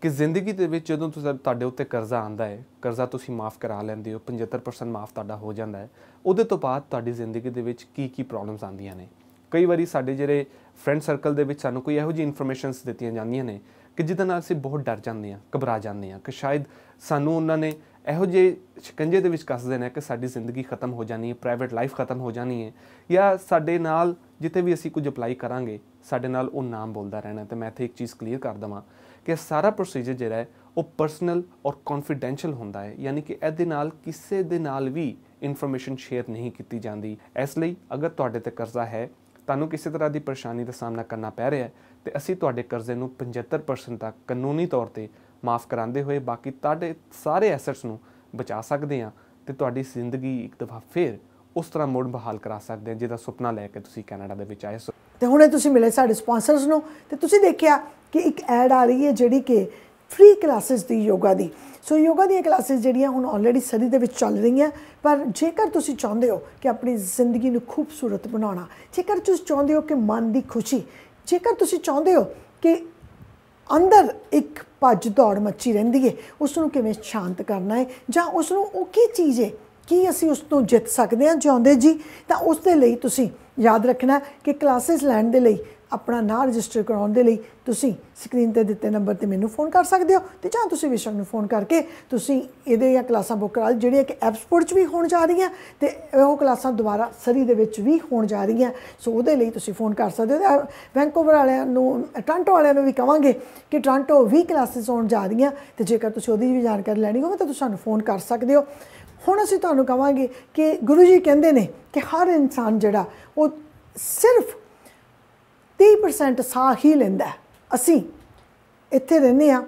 ਕਿ ਜ਼ਿੰਦਗੀ ਦੇ ਵਿੱਚ ਜਦੋਂ ਤੁਹਾਡੇ ਉੱਤੇ ਕਰਜ਼ਾ ਆਉਂਦਾ ਹੈ ਕਰਜ਼ਾ ਤੁਸੀਂ ਮਾਫ ਕਰਾ ਲੈਂਦੇ ਹੋ 75% ਮਾਫ ਤੁਹਾਡਾ ਹੋ ਜਾਂਦਾ ਹੈ ਉਹਦੇ ਤੋਂ ਬਾਅਦ ਤੁਹਾਡੀ ਜ਼ਿੰਦਗੀ ਦੇ ਵਿੱਚ ਕੀ ਪ੍ਰੋਬਲਮਸ ਆਉਂਦੀਆਂ ਨੇ ਕਈ ਵਾਰੀ ਸਾਡੇ ਜਿਹੜੇ ਫਰੈਂਡ ਸਰਕਲ ਦੇ ਵਿੱਚ ਸਾਨੂੰ ਕੋਈ ਇਹੋ ਜਿਹੀ ਇਨਫੋਰਮੇਸ਼ਨਸ ਦਿੱਤੀਆਂ ਜਾਂਦੀਆਂ ਨੇ ਕਿ ਜਿਹਦੇ ਨਾਲ ਅਸੀਂ ਬਹੁਤ ਡਰ ਜਾਂਦੇ ਹਾਂ ਘਬਰਾ ਜਾਂਦੇ ਹਾਂ ਕਿ ਸ਼ਾਇਦ ਸਾਨੂੰ ਉਹਨਾਂ ਨੇ ਇਹੋ ਜਿਹੇ ਸ਼ਿਕੰਜੇ ਦੇ ਵਿੱਚ ਕੱਸ ਦੇਣਾ ਕਿ ਸਾਡੀ ਜ਼ਿੰਦਗੀ ਖਤਮ ਹੋ ਜਾਣੀ ਹੈ ਪ੍ਰਾਈਵੇਟ ਲਾਈਫ ਖਤਮ ਹੋ ਜਾਣੀ ਹੈ ਜਾਂ ਸਾਡੇ ਨਾਲ ਜਿੱਥੇ ਵੀ ਅਸੀਂ ਕੁਝ ਅਪਲਾਈ ਕਰਾਂਗੇ ਸਾਡੇ ਨਾਲ ਉਹ ਨਾਮ ਬੋਲਦਾ ਰਹਿਣਾ ਤੇ ਮੈਂ ਇੱਥੇ ਇੱਕ ਚੀਜ਼ ਕਲੀਅਰ ਕਰ ਦੇਵਾਂ ਕਿ ਸਾਰਾ ਪ੍ਰੋਸੀਜਰ ਜਿਹੜਾ ਹੈ ਉਹ ਪਰਸਨਲ ਔਰ ਕੌਨਫੀਡੈਂਸ਼ੀਅਲ ਹੁੰਦਾ ਹੈ ਯਾਨੀ ਕਿ ਇਹਦੇ ਨਾਲ ਕਿਸੇ ਦੇ ਨਾਲ ਵੀ ਇਨਫੋਰਮੇਸ਼ਨ ਸ਼ੇਅਰ ਨਹੀਂ ਕੀਤੀ ਜਾਂਦੀ ਇਸ ਲਈ ਅਗਰ ਤੁਹਾਡੇ ਤੇ ਕਰਜ਼ਾ ਹੈ ਤੁਹਾਨੂੰ ਕਿਸੇ ਤਰ੍ਹਾਂ ਦੀ ਪਰੇਸ਼ਾਨੀ ਦਾ ਸਾਹਮਣਾ ਕਰਨਾ ਪੈ ਰਿਹਾ ਹੈ ਤੇ ਅਸੀਂ ਤੁਹਾਡੇ ਕਰਜ਼ੇ ਨੂੰ 75% ਤੱਕ ਕਾਨੂੰਨੀ ਤੌਰ ਤੇ ਮਾਫ ਕਰਾਉਂਦੇ ਹੋਏ ਬਾਕੀ ਤੁਹਾਡੇ ਸਾਰੇ ਐਸੈਟਸ ਨੂੰ ਬਚਾ ਸਕਦੇ ਹਾਂ ਤੇ ਤੁਹਾਡੀ ਜ਼ਿੰਦਗੀ ਇੱਕ ਦਫਾ ਫਿਰ ਉਸ ਤਰ੍ਹਾਂ ਮੁੜ ਬਹਾਲ ਕਰਾ ਸਕਦੇ ਹਾਂ ਜਿਹਦਾ ਸੁਪਨਾ ਲੈ ਕੇ ਤੁਸੀਂ ਕੈਨੇਡਾ ਦੇ ਵਿੱਚ ਆਏ ਸੋ ਤੇ ਹੁਣੇ ਤੁਸੀਂ ਮਿਲੇ ਸਾਡੇ ਸਪਾਂਸਰਸ ਨੂੰ ਤੇ ਤੁਸੀਂ ਦੇਖਿਆ ਕਿ ਇੱਕ ਐਡ ਆ ਰਹੀ ਹੈ ਜਿਹੜੀ ਕਿ ਫ੍ਰੀ ਕਲਾਸਿਸ ਦੀ ਯੋਗਾ ਦੀ ਸੋ ਯੋਗਾ ਦੀਆਂ ਕਲਾਸਿਸ ਜਿਹੜੀਆਂ ਹੁਣ ਆਲਰੇਡੀ ਸਰੀ ਦੇ ਵਿੱਚ ਚੱਲ ਰਹੀਆਂ ਪਰ ਜੇਕਰ ਤੁਸੀਂ ਚਾਹੁੰਦੇ ਹੋ ਕਿ ਆਪਣੀ ਜ਼ਿੰਦਗੀ ਨੂੰ ਖੂਬਸੂਰਤ ਬਣਾਉਣਾ ਜੇਕਰ ਤੁਸੀਂ ਚਾਹੁੰਦੇ ਹੋ ਕਿ ਮਨ ਦੀ ਖੁਸ਼ੀ ਜੇਕਰ ਤੁਸੀਂ ਚਾਹੁੰਦੇ ਹੋ ਕਿ ਅੰਦਰ ਇੱਕ ਭੱਜ ਦੌੜ ਮੱਚੀ ਰਹਿੰਦੀ ਹੈ ਉਸ ਨੂੰ ਕਿਵੇਂ ਸ਼ਾਂਤ ਕਰਨਾ ਹੈ ਜਾਂ ਉਸ ਨੂੰ ਉਹ ਕੀ ਚੀਜ਼ ਹੈ ਕੀ ਅਸੀਂ ਉਸ ਤੋਂ ਜਿੱਤ ਸਕਦੇ ਹਾਂ ਚਾਹੁੰਦੇ ਜੀ ਤਾਂ ਉਸ ਦੇ ਲਈ ਤੁਸੀਂ ਯਾਦ ਰੱਖਣਾ ਕਿ ਕਲਾਸਿਸ ਲੈਣ ਦੇ ਲਈ अपना नाम रजिस्टर कराउण दे लई तुसीं स्क्रीन ते दित्ते नंबर ते मैनूं फोन कर सकदे हो ते जां तुसीं विशव नूं फोन करके तुसीं इहदियां क्लासां बुक करा जिहड़ियां कि एप्सपोर्ट च भी होण जा रहीआं ते ओह क्लासां दुबारा सरी दे विच भी होण जा रहीआं। सो उहदे लई तुसीं फोन कर सकदे हो। वैंकूवर वालिआं नूं टोरंटो वालिआं नूं भी कहांगे कि टोरंटो भी क्लासिस होण जा रहीआं ते जेकर तुसीं ਉਹਦੀ भी जानकारी लैनी होवे ਤਾਂ ਤੁਸੀਂ ਸਾਨੂੰ फोन कर सकदे हो। ਹੁਣ ਅਸੀਂ ਤੁਹਾਨੂੰ ਕਹਾਂਗੇ ਕਿ ਗੁਰੂ ਜੀ ਕਹਿੰਦੇ ਨੇ ਕਿ ਹਰ ਇਨਸਾਨ ਜਿਹੜਾ ਉਹ ਸਿਰਫ 30% ਸਾਹ ਹੀ ਲੈਂਦਾ। ਅਸੀਂ ਇੱਥੇ ਰਹਿੰਦੇ ਹਾਂ,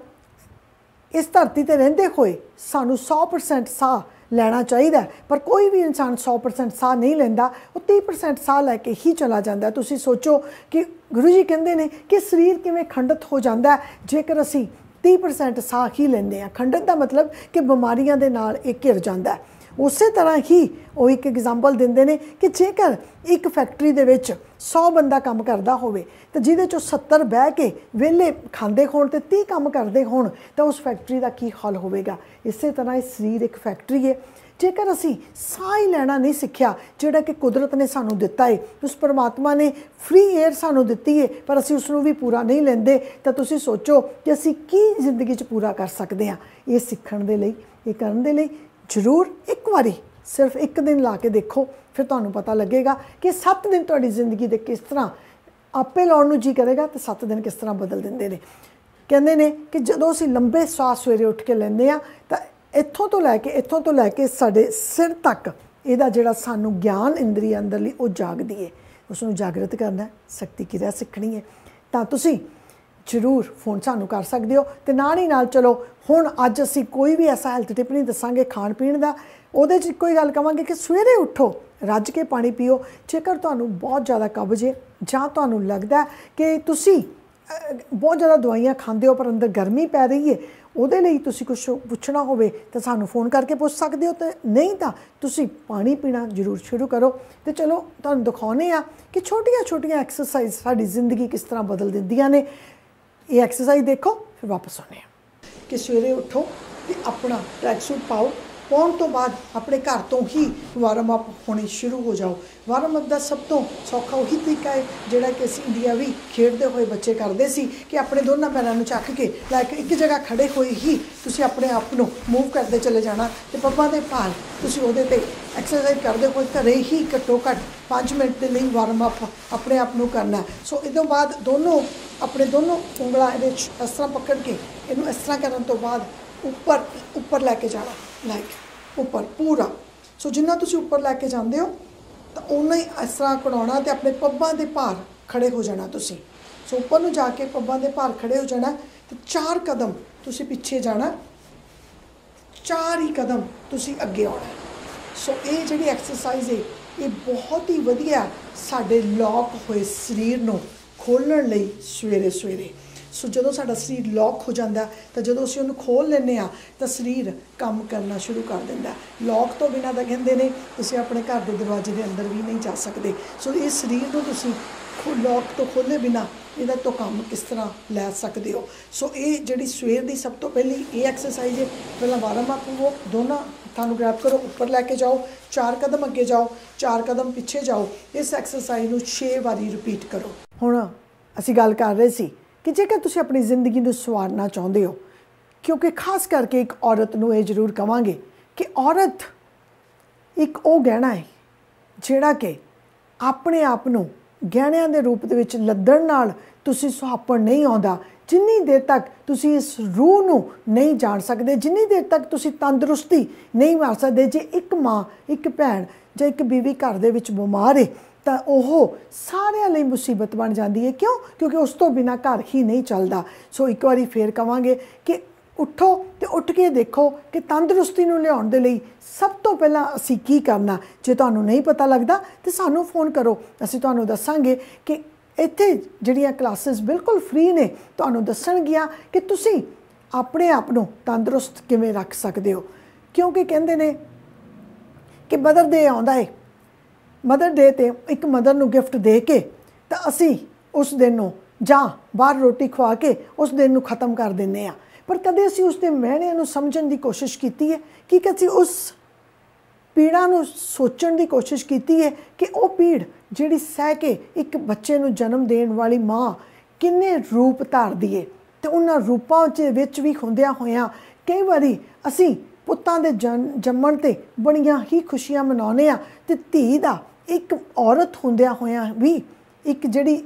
ਇਸ ਧਰਤੀ ਤੇ ਰਹਿੰਦੇ ਹੋਏ ਸਾਨੂੰ 100% ਸਾਹ ਲੈਣਾ ਚਾਹੀਦਾ, ਪਰ ਕੋਈ ਵੀ ਇਨਸਾਨ 100% ਸਾਹ ਨਹੀਂ ਲੈਂਦਾ, ਉਹ 30% ਸਾਹ ਲੈ ਕੇ ਹੀ ਚਲਾ ਜਾਂਦਾ। ਤੁਸੀਂ ਸੋਚੋ ਕਿ ਗੁਰੂ ਜੀ ਕਹਿੰਦੇ ਨੇ ਕਿ ਸਰੀਰ ਕਿਵੇਂ ਖੰਡਿਤ ਹੋ ਜਾਂਦਾ ਜੇਕਰ ਅਸੀਂ 30% ਸਾਹ ਹੀ ਲੈਂਦੇ ਹਾਂ। ਖੰਡਿਤ ਦਾ ਮਤਲਬ ਕਿ ਬਿਮਾਰੀਆਂ ਦੇ ਨਾਲ ਇਹ ਘਿਰ ਜਾਂਦਾ। ਉਸੇ ਤਰ੍ਹਾਂ ਹੀ ਉਹ ਇੱਕ ਐਗਜ਼ਾਮਪਲ ਦਿੰਦੇ ਨੇ ਕਿ ਜੇਕਰ ਇੱਕ ਫੈਕਟਰੀ ਦੇ ਵਿੱਚ 100 ਬੰਦਾ ਕੰਮ ਕਰਦਾ ਹੋਵੇ ਤਾਂ ਜਿਹਦੇ 'ਚੋਂ 70 ਬਹਿ ਕੇ ਵਿਹਲੇ ਖਾਂਦੇ ਹੋਣ ਅਤੇ 30 ਕੰਮ ਕਰਦੇ ਹੋਣ ਤਾਂ ਉਸ ਫੈਕਟਰੀ ਦਾ ਕੀ ਹਾਲ ਹੋਵੇਗਾ। ਇਸੇ ਤਰ੍ਹਾਂ ਇਹ ਸਰੀਰ ਇੱਕ ਫੈਕਟਰੀ ਹੈ। ਜੇਕਰ ਅਸੀਂ ਸਾਹ ਹੀ ਲੈਣਾ ਨਹੀਂ ਸਿੱਖਿਆ ਜਿਹੜਾ ਕਿ ਕੁਦਰਤ ਨੇ ਸਾਨੂੰ ਦਿੱਤਾ ਹੈ, ਉਸ ਪਰਮਾਤਮਾ ਨੇ ਫ੍ਰੀ ਏਅਰ ਸਾਨੂੰ ਦਿੱਤੀ ਹੈ, ਪਰ ਅਸੀਂ ਉਸ ਨੂੰ ਵੀ ਪੂਰਾ ਨਹੀਂ ਲੈਂਦੇ ਤਾਂ ਤੁਸੀਂ ਸੋਚੋ ਕਿ ਅਸੀਂ ਕੀ ਜ਼ਿੰਦਗੀ 'ਚ ਪੂਰਾ ਕਰ ਸਕਦੇ ਹਾਂ। ਇਹ ਸਿੱਖਣ ਦੇ ਲਈ, ਇਹ ਕਰਨ ਦੇ ਲਈ ਜ਼ਰੂਰ ਇੱਕ ਵਾਰੀ ਸਿਰਫ ਇੱਕ ਦਿਨ ਲਾ ਕੇ ਦੇਖੋ, ਫਿਰ ਤੁਹਾਨੂੰ ਪਤਾ ਲੱਗੇਗਾ ਕਿ 7 ਦਿਨ ਤੁਹਾਡੀ ਜ਼ਿੰਦਗੀ ਦੇ ਕਿਸ ਤਰ੍ਹਾਂ ਆਪੇ ਲਾਉਣ ਨੂੰ ਜੀ ਕਰੇਗਾ ਤੇ 7 ਦਿਨ ਕਿਸ ਤਰ੍ਹਾਂ ਬਦਲ ਦਿੰਦੇ ਨੇ। ਕਹਿੰਦੇ ਨੇ ਕਿ ਜਦੋਂ ਅਸੀਂ ਲੰਬੇ ਸਾਹ ਸਵੇਰੇ ਉੱਠ ਕੇ ਲੈਂਦੇ ਹਾਂ ਤਾਂ ਇੱਥੋਂ ਤੋਂ ਲੈ ਕੇ ਸਾਡੇ ਸਿਰ ਤੱਕ ਇਹਦਾ ਜਿਹੜਾ ਸਾਨੂੰ ਗਿਆਨ ਇੰਦਰੀ ਅੰਦਰਲੀ ਉਹ ਜਾਗਦੀ ਹੈ, ਉਸ ਨੂੰ ਜਾਗਰਤ ਕਰਨਾ, ਸ਼ਕਤੀ ਕਿਰਿਆ ਸਿੱਖਣੀ ਹੈ ਤਾਂ ਤੁਸੀਂ ਜ਼ਰੂਰ ਫੋਨ ਸਾਨੂੰ ਕਰ ਸਕਦੇ ਹੋ। ਤੇ ਨਾਲ ਹੀ ਨਾਲ ਚਲੋ ਹੁਣ ਅੱਜ ਅਸੀਂ ਕੋਈ ਵੀ ਐਸਾ ਹੈਲਥ ਟਿਪ ਨਹੀਂ ਦੱਸਾਂਗੇ ਖਾਣ ਪੀਣ ਦਾ, ਉਹਦੇ 'ਚ ਕੋਈ ਗੱਲ ਕਹਾਂਗੇ ਕਿ ਸਵੇਰੇ ਉੱਠੋ, ਰੱਜ ਕੇ ਪਾਣੀ ਪੀਓ। ਜੇਕਰ ਤੁਹਾਨੂੰ ਬਹੁਤ ਜ਼ਿਆਦਾ ਕਬਜ਼ ਹੈ ਜਾਂ ਤੁਹਾਨੂੰ ਲੱਗਦਾ ਕਿ ਤੁਸੀਂ ਬਹੁਤ ਜ਼ਿਆਦਾ ਦਵਾਈਆਂ ਖਾਂਦੇ ਹੋ ਪਰ ਅੰਦਰ ਗਰਮੀ ਪੈ ਰਹੀ ਹੈ, ਉਹਦੇ ਲਈ ਤੁਸੀਂ ਕੁਛ ਪੁੱਛਣਾ ਹੋਵੇ ਤਾਂ ਸਾਨੂੰ ਫੋਨ ਕਰਕੇ ਪੁੱਛ ਸਕਦੇ ਹੋ। ਤੇ ਨਹੀਂ ਤਾਂ ਤੁਸੀਂ ਪਾਣੀ ਪੀਣਾ ਜ਼ਰੂਰ ਸ਼ੁਰੂ ਕਰੋ। ਤੇ ਚਲੋ ਤੁਹਾਨੂੰ ਦਿਖਾਉਂਦੇ ਹਾਂ ਕਿ ਛੋਟੀਆਂ ਛੋਟੀਆਂ ਐਕਸਰਸਾਈਜ਼ ਸਾਡੀ ਜ਼ਿੰਦਗੀ ਕਿਸ ਤਰ੍ਹਾਂ ਬਦਲ ਦਿੰਦੀਆਂ ਨੇ। ਇਹ ਐਕਸਰਸਾਈਜ਼ ਦੇਖੋ ਫਿਰ ਵਾਪਸ ਆਉਂਦੇ ਹਾਂ। ਕਿ ਸਵੇਰੇ ਉੱਠੋ ਅਤੇ ਆਪਣਾ ਟਰੈਕ ਸੂਟ ਪਾਓ, ਪਾਉਣ ਤੋਂ ਬਾਅਦ ਆਪਣੇ ਘਰ ਤੋਂ ਹੀ ਵਾਰਮ ਅਪ ਹੋਣੀ ਸ਼ੁਰੂ ਹੋ ਜਾਓ। ਵਾਰਮ ਅਪ ਦਾ ਸਭ ਤੋਂ ਸੌਖਾ ਉਹੀ ਤਰੀਕਾ ਹੈ ਜਿਹੜਾ ਕਿ ਅਸੀਂ ਇੰਡੀਆ ਵੀ ਖੇਡਦੇ ਹੋਏ ਬੱਚੇ ਕਰਦੇ ਸੀ ਕਿ ਆਪਣੇ ਦੋਨਾਂ ਪੈਰਾਂ ਨੂੰ ਚੱਕ ਕੇ ਲਾਈਕ ਇੱਕ ਜਗ੍ਹਾ ਖੜੇ ਹੋਏ ਹੀ ਤੁਸੀਂ ਆਪਣੇ ਆਪ ਨੂੰ ਮੂਵ ਕਰਦੇ ਚਲੇ ਜਾਣਾ ਅਤੇ ਪੱਬਾਂ ਦੇ ਭਾਰ ਤੁਸੀਂ ਉਹਦੇ 'ਤੇ ਐਕਸਰਸਾਈਜ਼ ਕਰਦੇ ਹੋਏ ਘਰੇ ਹੀ ਘੱਟੋ ਘੱਟ 5 ਮਿੰਟ ਦੇ ਲਈ ਵਾਰਮ ਅਪ ਆਪਣੇ ਆਪ ਨੂੰ ਕਰਨਾ। ਸੋ ਇਹ ਤੋਂ ਬਾਅਦ ਆਪਣੇ ਦੋਨੋਂ ਉਂਗਲਾਂ ਇਹਦੇ ਇਸ ਤਰ੍ਹਾਂ ਪਕੜ ਕੇ ਇਹਨੂੰ ਇਸ ਤਰ੍ਹਾਂ ਕਰਨ ਤੋਂ ਬਾਅਦ ਉੱਪਰ ਲੈ ਕੇ ਜਾਣਾ, ਲਾਈਕ ਉੱਪਰ ਪੂਰਾ। ਸੋ ਜਿੰਨਾ ਤੁਸੀਂ ਉੱਪਰ ਲੈ ਕੇ ਜਾਂਦੇ ਹੋ ਤਾਂ ਉਨਾ ਹੀ ਇਸ ਤਰ੍ਹਾਂ ਕਢਾਉਣਾ ਅਤੇ ਆਪਣੇ ਪੱਬਾਂ ਦੇ ਭਾਰ ਖੜੇ ਹੋ ਜਾਣਾ ਤੁਸੀਂ। ਸੋ ਉੱਪਰ ਨੂੰ ਜਾ ਕੇ ਪੱਬਾਂ ਦੇ ਭਾਰ ਖੜੇ ਹੋ ਜਾਣਾ ਅਤੇ 4 ਕਦਮ ਤੁਸੀਂ ਪਿੱਛੇ ਜਾਣਾ, 4 ਹੀ ਕਦਮ ਤੁਸੀਂ ਅੱਗੇ ਆਉਣਾ। ਸੋ ਇਹ ਜਿਹੜੀ ਐਕਸਰਸਾਈਜ਼ ਹੈ ਇਹ ਬਹੁਤ ਹੀ ਵਧੀਆ ਸਾਡੇ ਲੌਕ ਹੋਏ ਸਰੀਰ ਨੂੰ ਖੋਲ੍ਹਣ ਲਈ ਸਵੇਰੇ। ਸੋ ਜਦੋਂ ਸਾਡਾ ਸਰੀਰ ਲੌਕ ਹੋ ਜਾਂਦਾ ਤਾਂ ਜਦੋਂ ਅਸੀਂ ਉਹਨੂੰ ਖੋਲ੍ਹ ਲੈਂਦੇ ਹਾਂ ਤਾਂ ਸਰੀਰ ਕੰਮ ਕਰਨਾ ਸ਼ੁਰੂ ਕਰ ਦਿੰਦਾ। ਲੌਕ ਤੋਂ ਬਿਨਾਂ ਤਾਂ ਕਹਿੰਦੇ ਨੇ ਤੁਸੀਂ ਆਪਣੇ ਘਰ ਦੇ ਦਰਵਾਜ਼ੇ ਦੇ ਅੰਦਰ ਵੀ ਨਹੀਂ ਜਾ ਸਕਦੇ। ਸੋ ਇਹ ਸਰੀਰ ਨੂੰ ਤੁਸੀਂ ਲੌਕ ਤੋਂ ਖੋਲ੍ਹੇ ਬਿਨਾਂ ਇਹਦਾ ਤੋਂ ਕੰਮ ਕਿਸ ਤਰ੍ਹਾਂ ਲੈ ਸਕਦੇ ਹੋ। ਸੋ ਇਹ ਜਿਹੜੀ ਸਵੇਰ ਦੀ ਸਭ ਤੋਂ ਪਹਿਲੀ ਇਹ ਐਕਸਰਸਾਈਜ਼ ਹੈ। ਪਹਿਲਾਂ ਵਾਰਮ ਅਪ ਹੋਵੋ, ਦੋਨਾਂ ਹੱਥਾਂ ਨੂੰ ਗ੍ਰੈਬ ਕਰੋ, ਉੱਪਰ ਲੈ ਕੇ ਜਾਓ, 4 ਕਦਮ ਅੱਗੇ ਜਾਓ, 4 ਕਦਮ ਪਿੱਛੇ ਜਾਓ। ਇਸ ਐਕਸਰਸਾਈਜ਼ ਨੂੰ 6 ਵਾਰੀ ਰਿਪੀਟ ਕਰੋ। ਹੁਣ ਅਸੀਂ ਗੱਲ ਕਰ ਰਹੇ ਸੀ ਕਿ ਜੇਕਰ ਤੁਸੀਂ ਆਪਣੀ ਜ਼ਿੰਦਗੀ ਨੂੰ ਸਵਾਰਨਾ ਚਾਹੁੰਦੇ ਹੋ, ਕਿਉਂਕਿ ਖਾਸ ਕਰਕੇ ਇੱਕ ਔਰਤ ਨੂੰ ਇਹ ਜ਼ਰੂਰ ਕਹਾਂਗੇ ਕਿ ਔਰਤ ਇੱਕ ਉਹ ਗਹਿਣਾ ਹੈ ਜਿਹੜਾ ਕਿ ਆਪਣੇ ਆਪ ਨੂੰ ਗਹਿਣਿਆਂ ਦੇ ਰੂਪ ਦੇ ਵਿੱਚ ਲੱਦਣ ਨਾਲ ਤੁਸੀਂ ਸੁਹਾਪਣ ਨਹੀਂ ਆਉਂਦਾ ਜਿੰਨੀ ਦੇਰ ਤੱਕ ਤੁਸੀਂ ਇਸ ਰੂਹ ਨੂੰ ਨਹੀਂ ਜਾਣ ਸਕਦੇ, ਜਿੰਨੀ ਦੇਰ ਤੱਕ ਤੁਸੀਂ ਤੰਦਰੁਸਤੀ ਨਹੀਂ ਮਾਰ ਸਕਦੇ। ਜੇ ਇੱਕ ਮਾਂ, ਇੱਕ ਭੈਣ ਜਾਂ ਇੱਕ ਬੀਵੀ ਘਰ ਦੇ ਵਿੱਚ ਬਿਮਾਰ ਹੈ ਤਾਂ ਉਹ ਸਾਰਿਆਂ ਲਈ ਮੁਸੀਬਤ ਬਣ ਜਾਂਦੀ ਹੈ। ਕਿਉਂਕਿ ਉਸ ਤੋਂ ਬਿਨਾਂ ਘਰ ਹੀ ਨਹੀਂ ਚੱਲਦਾ। ਸੋ ਇੱਕ ਵਾਰੀ ਫੇਰ ਕਹਾਂਗੇ ਕਿ ਉੱਠੋ ਅਤੇ ਉੱਠ ਕੇ ਦੇਖੋ ਕਿ ਤੰਦਰੁਸਤੀ ਨੂੰ ਲਿਆਉਣ ਦੇ ਲਈ ਸਭ ਤੋਂ ਪਹਿਲਾਂ ਅਸੀਂ ਕੀ ਕਰਨਾ। ਜੇ ਤੁਹਾਨੂੰ ਨਹੀਂ ਪਤਾ ਲੱਗਦਾ ਤਾਂ ਸਾਨੂੰ ਫੋਨ ਕਰੋ, ਅਸੀਂ ਤੁਹਾਨੂੰ ਦੱਸਾਂਗੇ ਕਿ ਇੱਥੇ ਜਿਹੜੀਆਂ ਕਲਾਸਿਸ ਬਿਲਕੁਲ ਫ੍ਰੀ ਨੇ ਤੁਹਾਨੂੰ ਦੱਸਣਗੀਆਂ ਕਿ ਤੁਸੀਂ ਆਪਣੇ ਆਪ ਨੂੰ ਤੰਦਰੁਸਤ ਕਿਵੇਂ ਰੱਖ ਸਕਦੇ ਹੋ। ਕਿਉਂਕਿ ਕਹਿੰਦੇ ਨੇ ਕਿ ਮਦਰ ਡੇ ਆਉਂਦਾ ਹੈ, ਮਦਰ ਡੇ 'ਤੇ ਇੱਕ ਮਦਰ ਨੂੰ ਗਿਫਟ ਦੇ ਕੇ ਤਾਂ ਅਸੀਂ ਉਸ ਦਿਨ ਨੂੰ ਜਾਂ ਬਾਹਰ ਰੋਟੀ ਖਵਾ ਕੇ ਉਸ ਦਿਨ ਨੂੰ ਖ਼ਤਮ ਕਰ ਦਿੰਦੇ ਹਾਂ। ਪਰ ਕਦੇ ਅਸੀਂ ਉਸ ਦੇ ਮਾਇਨੇ ਨੂੰ ਸਮਝਣ ਦੀ ਕੋਸ਼ਿਸ਼ ਕੀਤੀ ਹੈ ਕਿ ਅਸੀਂ ਉਸ ਪੀੜਾਂ ਨੂੰ ਸੋਚਣ ਦੀ ਕੋਸ਼ਿਸ਼ ਕੀਤੀ ਹੈ ਕਿ ਉਹ ਪੀੜ ਜਿਹੜੀ ਸਹਿ ਕੇ ਇੱਕ ਬੱਚੇ ਨੂੰ ਜਨਮ ਦੇਣ ਵਾਲੀ ਮਾਂ ਕਿੰਨੇ ਰੂਪ ਧਾਰਦੀ ਹੈ, ਤੇ ਉਹਨਾਂ ਰੂਪਾਂ ਵਿੱਚ ਵੀ ਹੁੰਦਿਆਂ ਹੋਇਆਂ ਕਈ ਵਾਰੀ ਅਸੀਂ ਪੁੱਤਾਂ ਦੇ ਜੰਮਣ 'ਤੇ ਬੜੀਆਂ ਹੀ ਖੁਸ਼ੀਆਂ ਮਨਾਉਂਦੇ ਹਾਂ, ਤੇ ਧੀ ਦਾ ਇੱਕ ਔਰਤ ਹੁੰਦਿਆਂ ਹੋਇਆਂ ਵੀ ਇੱਕ ਜਿਹੜੀ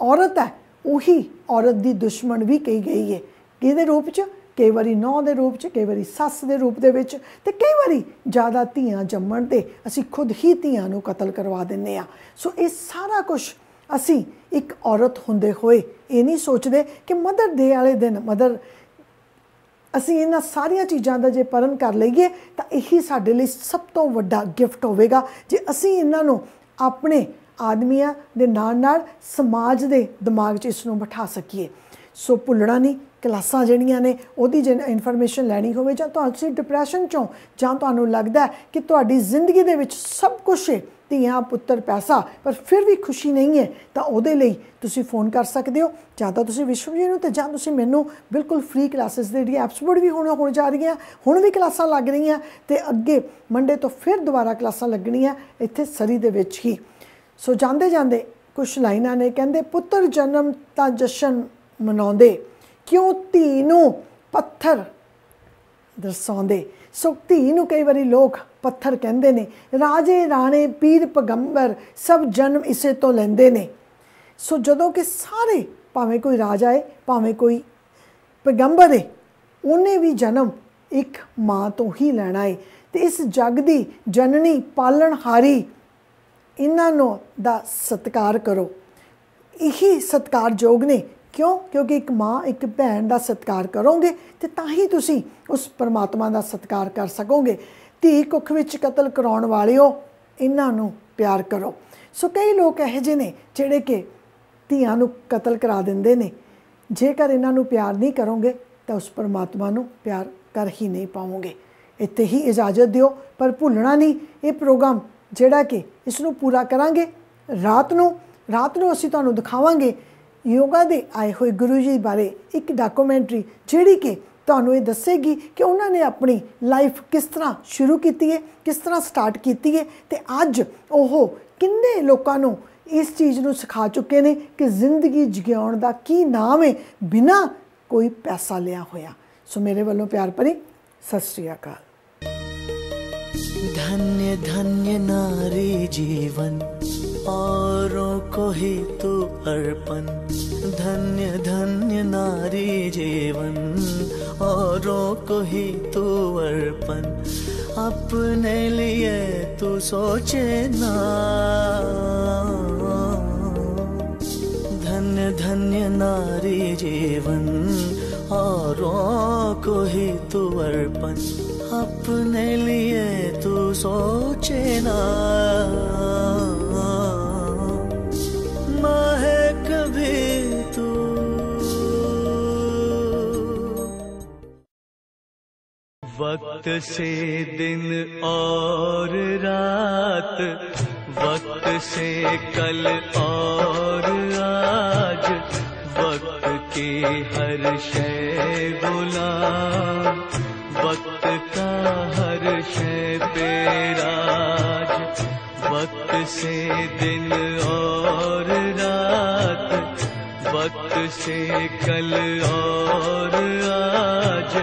ਔਰਤ ਹੈ ਉਹੀ ਔਰਤ ਦੀ ਦੁਸ਼ਮਣ ਵੀ ਕਹੀ ਗਈ ਹੈ। ਕਿਹਦੇ ਰੂਪ 'ਚ? ਕਈ ਵਾਰੀ ਨੌਂ ਦੇ ਰੂਪ 'ਚ, ਕਈ ਵਾਰੀ ਸੱਸ ਦੇ ਰੂਪ ਦੇ ਵਿੱਚ, ਤੇ ਕਈ ਵਾਰੀ ਜ਼ਿਆਦਾ ਧੀਆਂ ਜੰਮਣ 'ਤੇ ਅਸੀਂ ਖੁਦ ਹੀ ਧੀਆਂ ਨੂੰ ਕਤਲ ਕਰਵਾ ਦਿੰਦੇ ਹਾਂ। ਸੋ ਇਹ ਸਾਰਾ ਕੁਛ ਅਸੀਂ ਇੱਕ ਔਰਤ ਹੁੰਦੇ ਹੋਏ ਇਹ ਨਹੀਂ ਸੋਚਦੇ ਕਿ ਮਦਰ ਡੇ ਵਾਲੇ ਦਿਨ ਅਸੀਂ ਇਹਨਾਂ ਸਾਰੀਆਂ ਚੀਜ਼ਾਂ ਦਾ ਜੇ ਪਾਲਣ ਕਰ ਲਈਏ ਤਾਂ ਇਹੀ ਸਾਡੇ ਲਈ ਸਭ ਤੋਂ ਵੱਡਾ ਗਿਫਟ ਹੋਵੇਗਾ, ਜੇ ਅਸੀਂ ਇਹਨਾਂ ਨੂੰ ਆਪਣੇ ਆਦਮੀਆਂ ਦੇ ਨਾਲ ਸਮਾਜ ਦੇ ਦਿਮਾਗ 'ਚ ਇਸ ਨੂੰ ਬਿਠਾ ਸਕੀਏ। ਸੋ ਭੁੱਲਣਾ ਨਹੀਂ, ਕਲਾਸਾਂ ਜਿਹੜੀਆਂ ਨੇ ਉਹਦੀ ਜੇ ਇਨਫੋਰਮੇਸ਼ਨ ਲੈਣੀ ਹੋਵੇ, ਜਾਂ ਤੁਸੀਂ ਡਿਪਰੈਸ਼ਨ 'ਚੋਂ, ਜਾਂ ਤੁਹਾਨੂੰ ਲੱਗਦਾ ਕਿ ਤੁਹਾਡੀ ਜ਼ਿੰਦਗੀ ਦੇ ਵਿੱਚ ਸਭ ਕੁਛ ਹੈ, ਧੀਆਂ ਪੁੱਤਰ ਪੈਸਾ, ਪਰ ਫਿਰ ਵੀ ਖੁਸ਼ੀ ਨਹੀਂ ਹੈ, ਤਾਂ ਉਹਦੇ ਲਈ ਤੁਸੀਂ ਫ਼ੋਨ ਕਰ ਸਕਦੇ ਹੋ। ਜਾਂ ਤਾਂ ਤੁਸੀਂ ਵਿਸ਼ਵ ਜੀ ਨੂੰ, ਤੇ ਜਾਂ ਤੁਸੀਂ ਮੈਨੂੰ ਬਿਲਕੁਲ ਫ੍ਰੀ ਕਲਾਸਿਸ ਦੇ ਜਿਹੜੀ ਐਪਸਬੋਰਡ ਵੀ ਹੋਣ ਜਾ ਰਹੀਆਂ, ਹੁਣ ਵੀ ਕਲਾਸਾਂ ਲੱਗ ਰਹੀਆਂ, ਤੇ ਅੱਗੇ ਮੰਡੇ ਤੋਂ ਫਿਰ ਦੁਬਾਰਾ ਕਲਾਸਾਂ ਲੱਗਣੀਆਂ ਇੱਥੇ ਸਰੀ ਦੇ ਵਿੱਚ ਹੀ। ਸੋ ਜਾਂਦੇ ਜਾਂਦੇ ਕੁਛ ਲਾਈਨਾਂ ਨੇ, ਕਹਿੰਦੇ ਪੁੱਤਰ ਜਨਮ ਤਾਂ ਜਸ਼ਨ ਮਨਾਉਂਦੇ, ਕਿਉਂ ਧੀ ਨੂੰ ਪੱਥਰ ਦਰਸਾਉਂਦੇ। ਸੋ ਧੀ ਨੂੰ ਕਈ ਵਾਰੀ ਲੋਕ ਪੱਥਰ ਕਹਿੰਦੇ ਨੇ। ਰਾਜੇ ਰਾਣੇ ਪੀਰ ਪੈਗੰਬਰ ਸਭ ਜਨਮ ਇਸੇ ਤੋਂ ਲੈਂਦੇ ਨੇ। ਸੋ ਜਦੋਂ ਕਿ ਸਾਰੇ, ਭਾਵੇਂ ਕੋਈ ਰਾਜਾ ਹੈ, ਭਾਵੇਂ ਕੋਈ ਪੈਗੰਬਰ ਹੈ, ਉਹਨੇ ਵੀ ਜਨਮ ਇੱਕ ਮਾਂ ਤੋਂ ਹੀ ਲੈਣਾ ਹੈ। ਤੇ ਇਸ ਜੱਗ ਦੀ ਜਨਨੀ ਪਾਲਣਹਾਰੀ, ਇਹਨਾਂ ਨੂੰ ਦਾ ਸਤਿਕਾਰ ਕਰੋ। ਇਹੀ ਸਤਿਕਾਰਯੋਗ ਨੇ। ਕਿਉਂ? ਕਿਉਂਕਿ ਇੱਕ ਮਾਂ ਇੱਕ ਭੈਣ ਦਾ ਸਤਿਕਾਰ ਕਰੋਗੇ ਤੇ ਤਾਂ ਹੀ ਤੁਸੀਂ ਉਸ ਪਰਮਾਤਮਾ ਦਾ ਸਤਿਕਾਰ ਕਰ ਸਕੋਗੇ। ਧੀ ਕੁੱਖ ਵਿੱਚ ਕਤਲ ਕਰਾਉਣ ਵਾਲਿਓ, ਇਹਨਾਂ ਨੂੰ ਪਿਆਰ ਕਰੋ। ਸੋ ਕਈ ਲੋਕ ਇਹੋ ਜਿਹੇ ਨੇ ਜਿਹੜੇ ਕਿ ਧੀਆਂ ਨੂੰ ਕਤਲ ਕਰਾ ਦਿੰਦੇ ਨੇ। ਜੇਕਰ ਇਹਨਾਂ ਨੂੰ ਪਿਆਰ ਨਹੀਂ ਕਰੋਗੇ ਤਾਂ ਉਸ ਪਰਮਾਤਮਾ ਨੂੰ ਪਿਆਰ ਕਰ ਹੀ ਨਹੀਂ ਪਾਓਗੇ। ਇੱਥੇ ਹੀ ਇਜਾਜ਼ਤ ਦਿਓ, ਪਰ ਭੁੱਲਣਾ ਨਹੀਂ ਇਹ ਪ੍ਰੋਗਰਾਮ ਜਿਹੜਾ ਕਿ ਇਸ ਨੂੰ ਪੂਰਾ ਕਰਾਂਗੇ ਰਾਤ ਨੂੰ ਅਸੀਂ ਤੁਹਾਨੂੰ ਦਿਖਾਵਾਂਗੇ ਯੋਗਾ ਦੇ ਆਏ ਹੋਏ ਗੁਰੂ ਜੀ ਬਾਰੇ ਇੱਕ ਡਾਕੂਮੈਂਟਰੀ, ਜਿਹੜੀ ਕਿ ਤੁਹਾਨੂੰ ਇਹ ਦੱਸੇਗੀ ਕਿ ਉਹਨਾਂ ਨੇ ਆਪਣੀ ਲਾਈਫ ਕਿਸ ਤਰ੍ਹਾਂ ਸ਼ੁਰੂ ਕੀਤੀ ਹੈ, ਕਿਸ ਤਰ੍ਹਾਂ ਸਟਾਰਟ ਕੀਤੀ ਹੈ, ਤੇ ਅੱਜ ਉਹ ਕਿੰਨੇ ਲੋਕਾਂ ਨੂੰ ਇਸ ਚੀਜ਼ ਨੂੰ ਸਿਖਾ ਚੁੱਕੇ ਨੇ ਕਿ ਜ਼ਿੰਦਗੀ ਜਿਉਣ ਦਾ ਕੀ ਨਾਮ ਹੈ ਬਿਨਾਂ ਕੋਈ ਪੈਸਾ ਲਿਆ ਹੋਇਆ। ਸੋ ਮੇਰੇ ਵੱਲੋਂ ਪਿਆਰ ਭਰੀ ਸਤਿ ਸ਼੍ਰੀ ਅਕਾਲ। धन्य धन्य नारी जीवन औरों को ही तू अर्पण। धन्य धन्य नारी जीवन औरों को ही तू अर्पण। अपने लिए तू सोचे ना। धन्य धन्य नारी जीवन औरों को ही तू अर्पण। अपने लिए तू सोचे ना। माँ है कभी तू वक्त से दिन और रात, वक्त से कल और आज, वक्त की हर शय गुलाम, वक्त का हर शय पे राज। वक्त से दिन और रात, वक्त से कल और आज,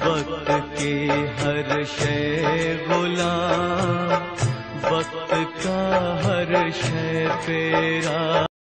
वक्त की हर शय गुलाम, वक्त का हर शय पे राज।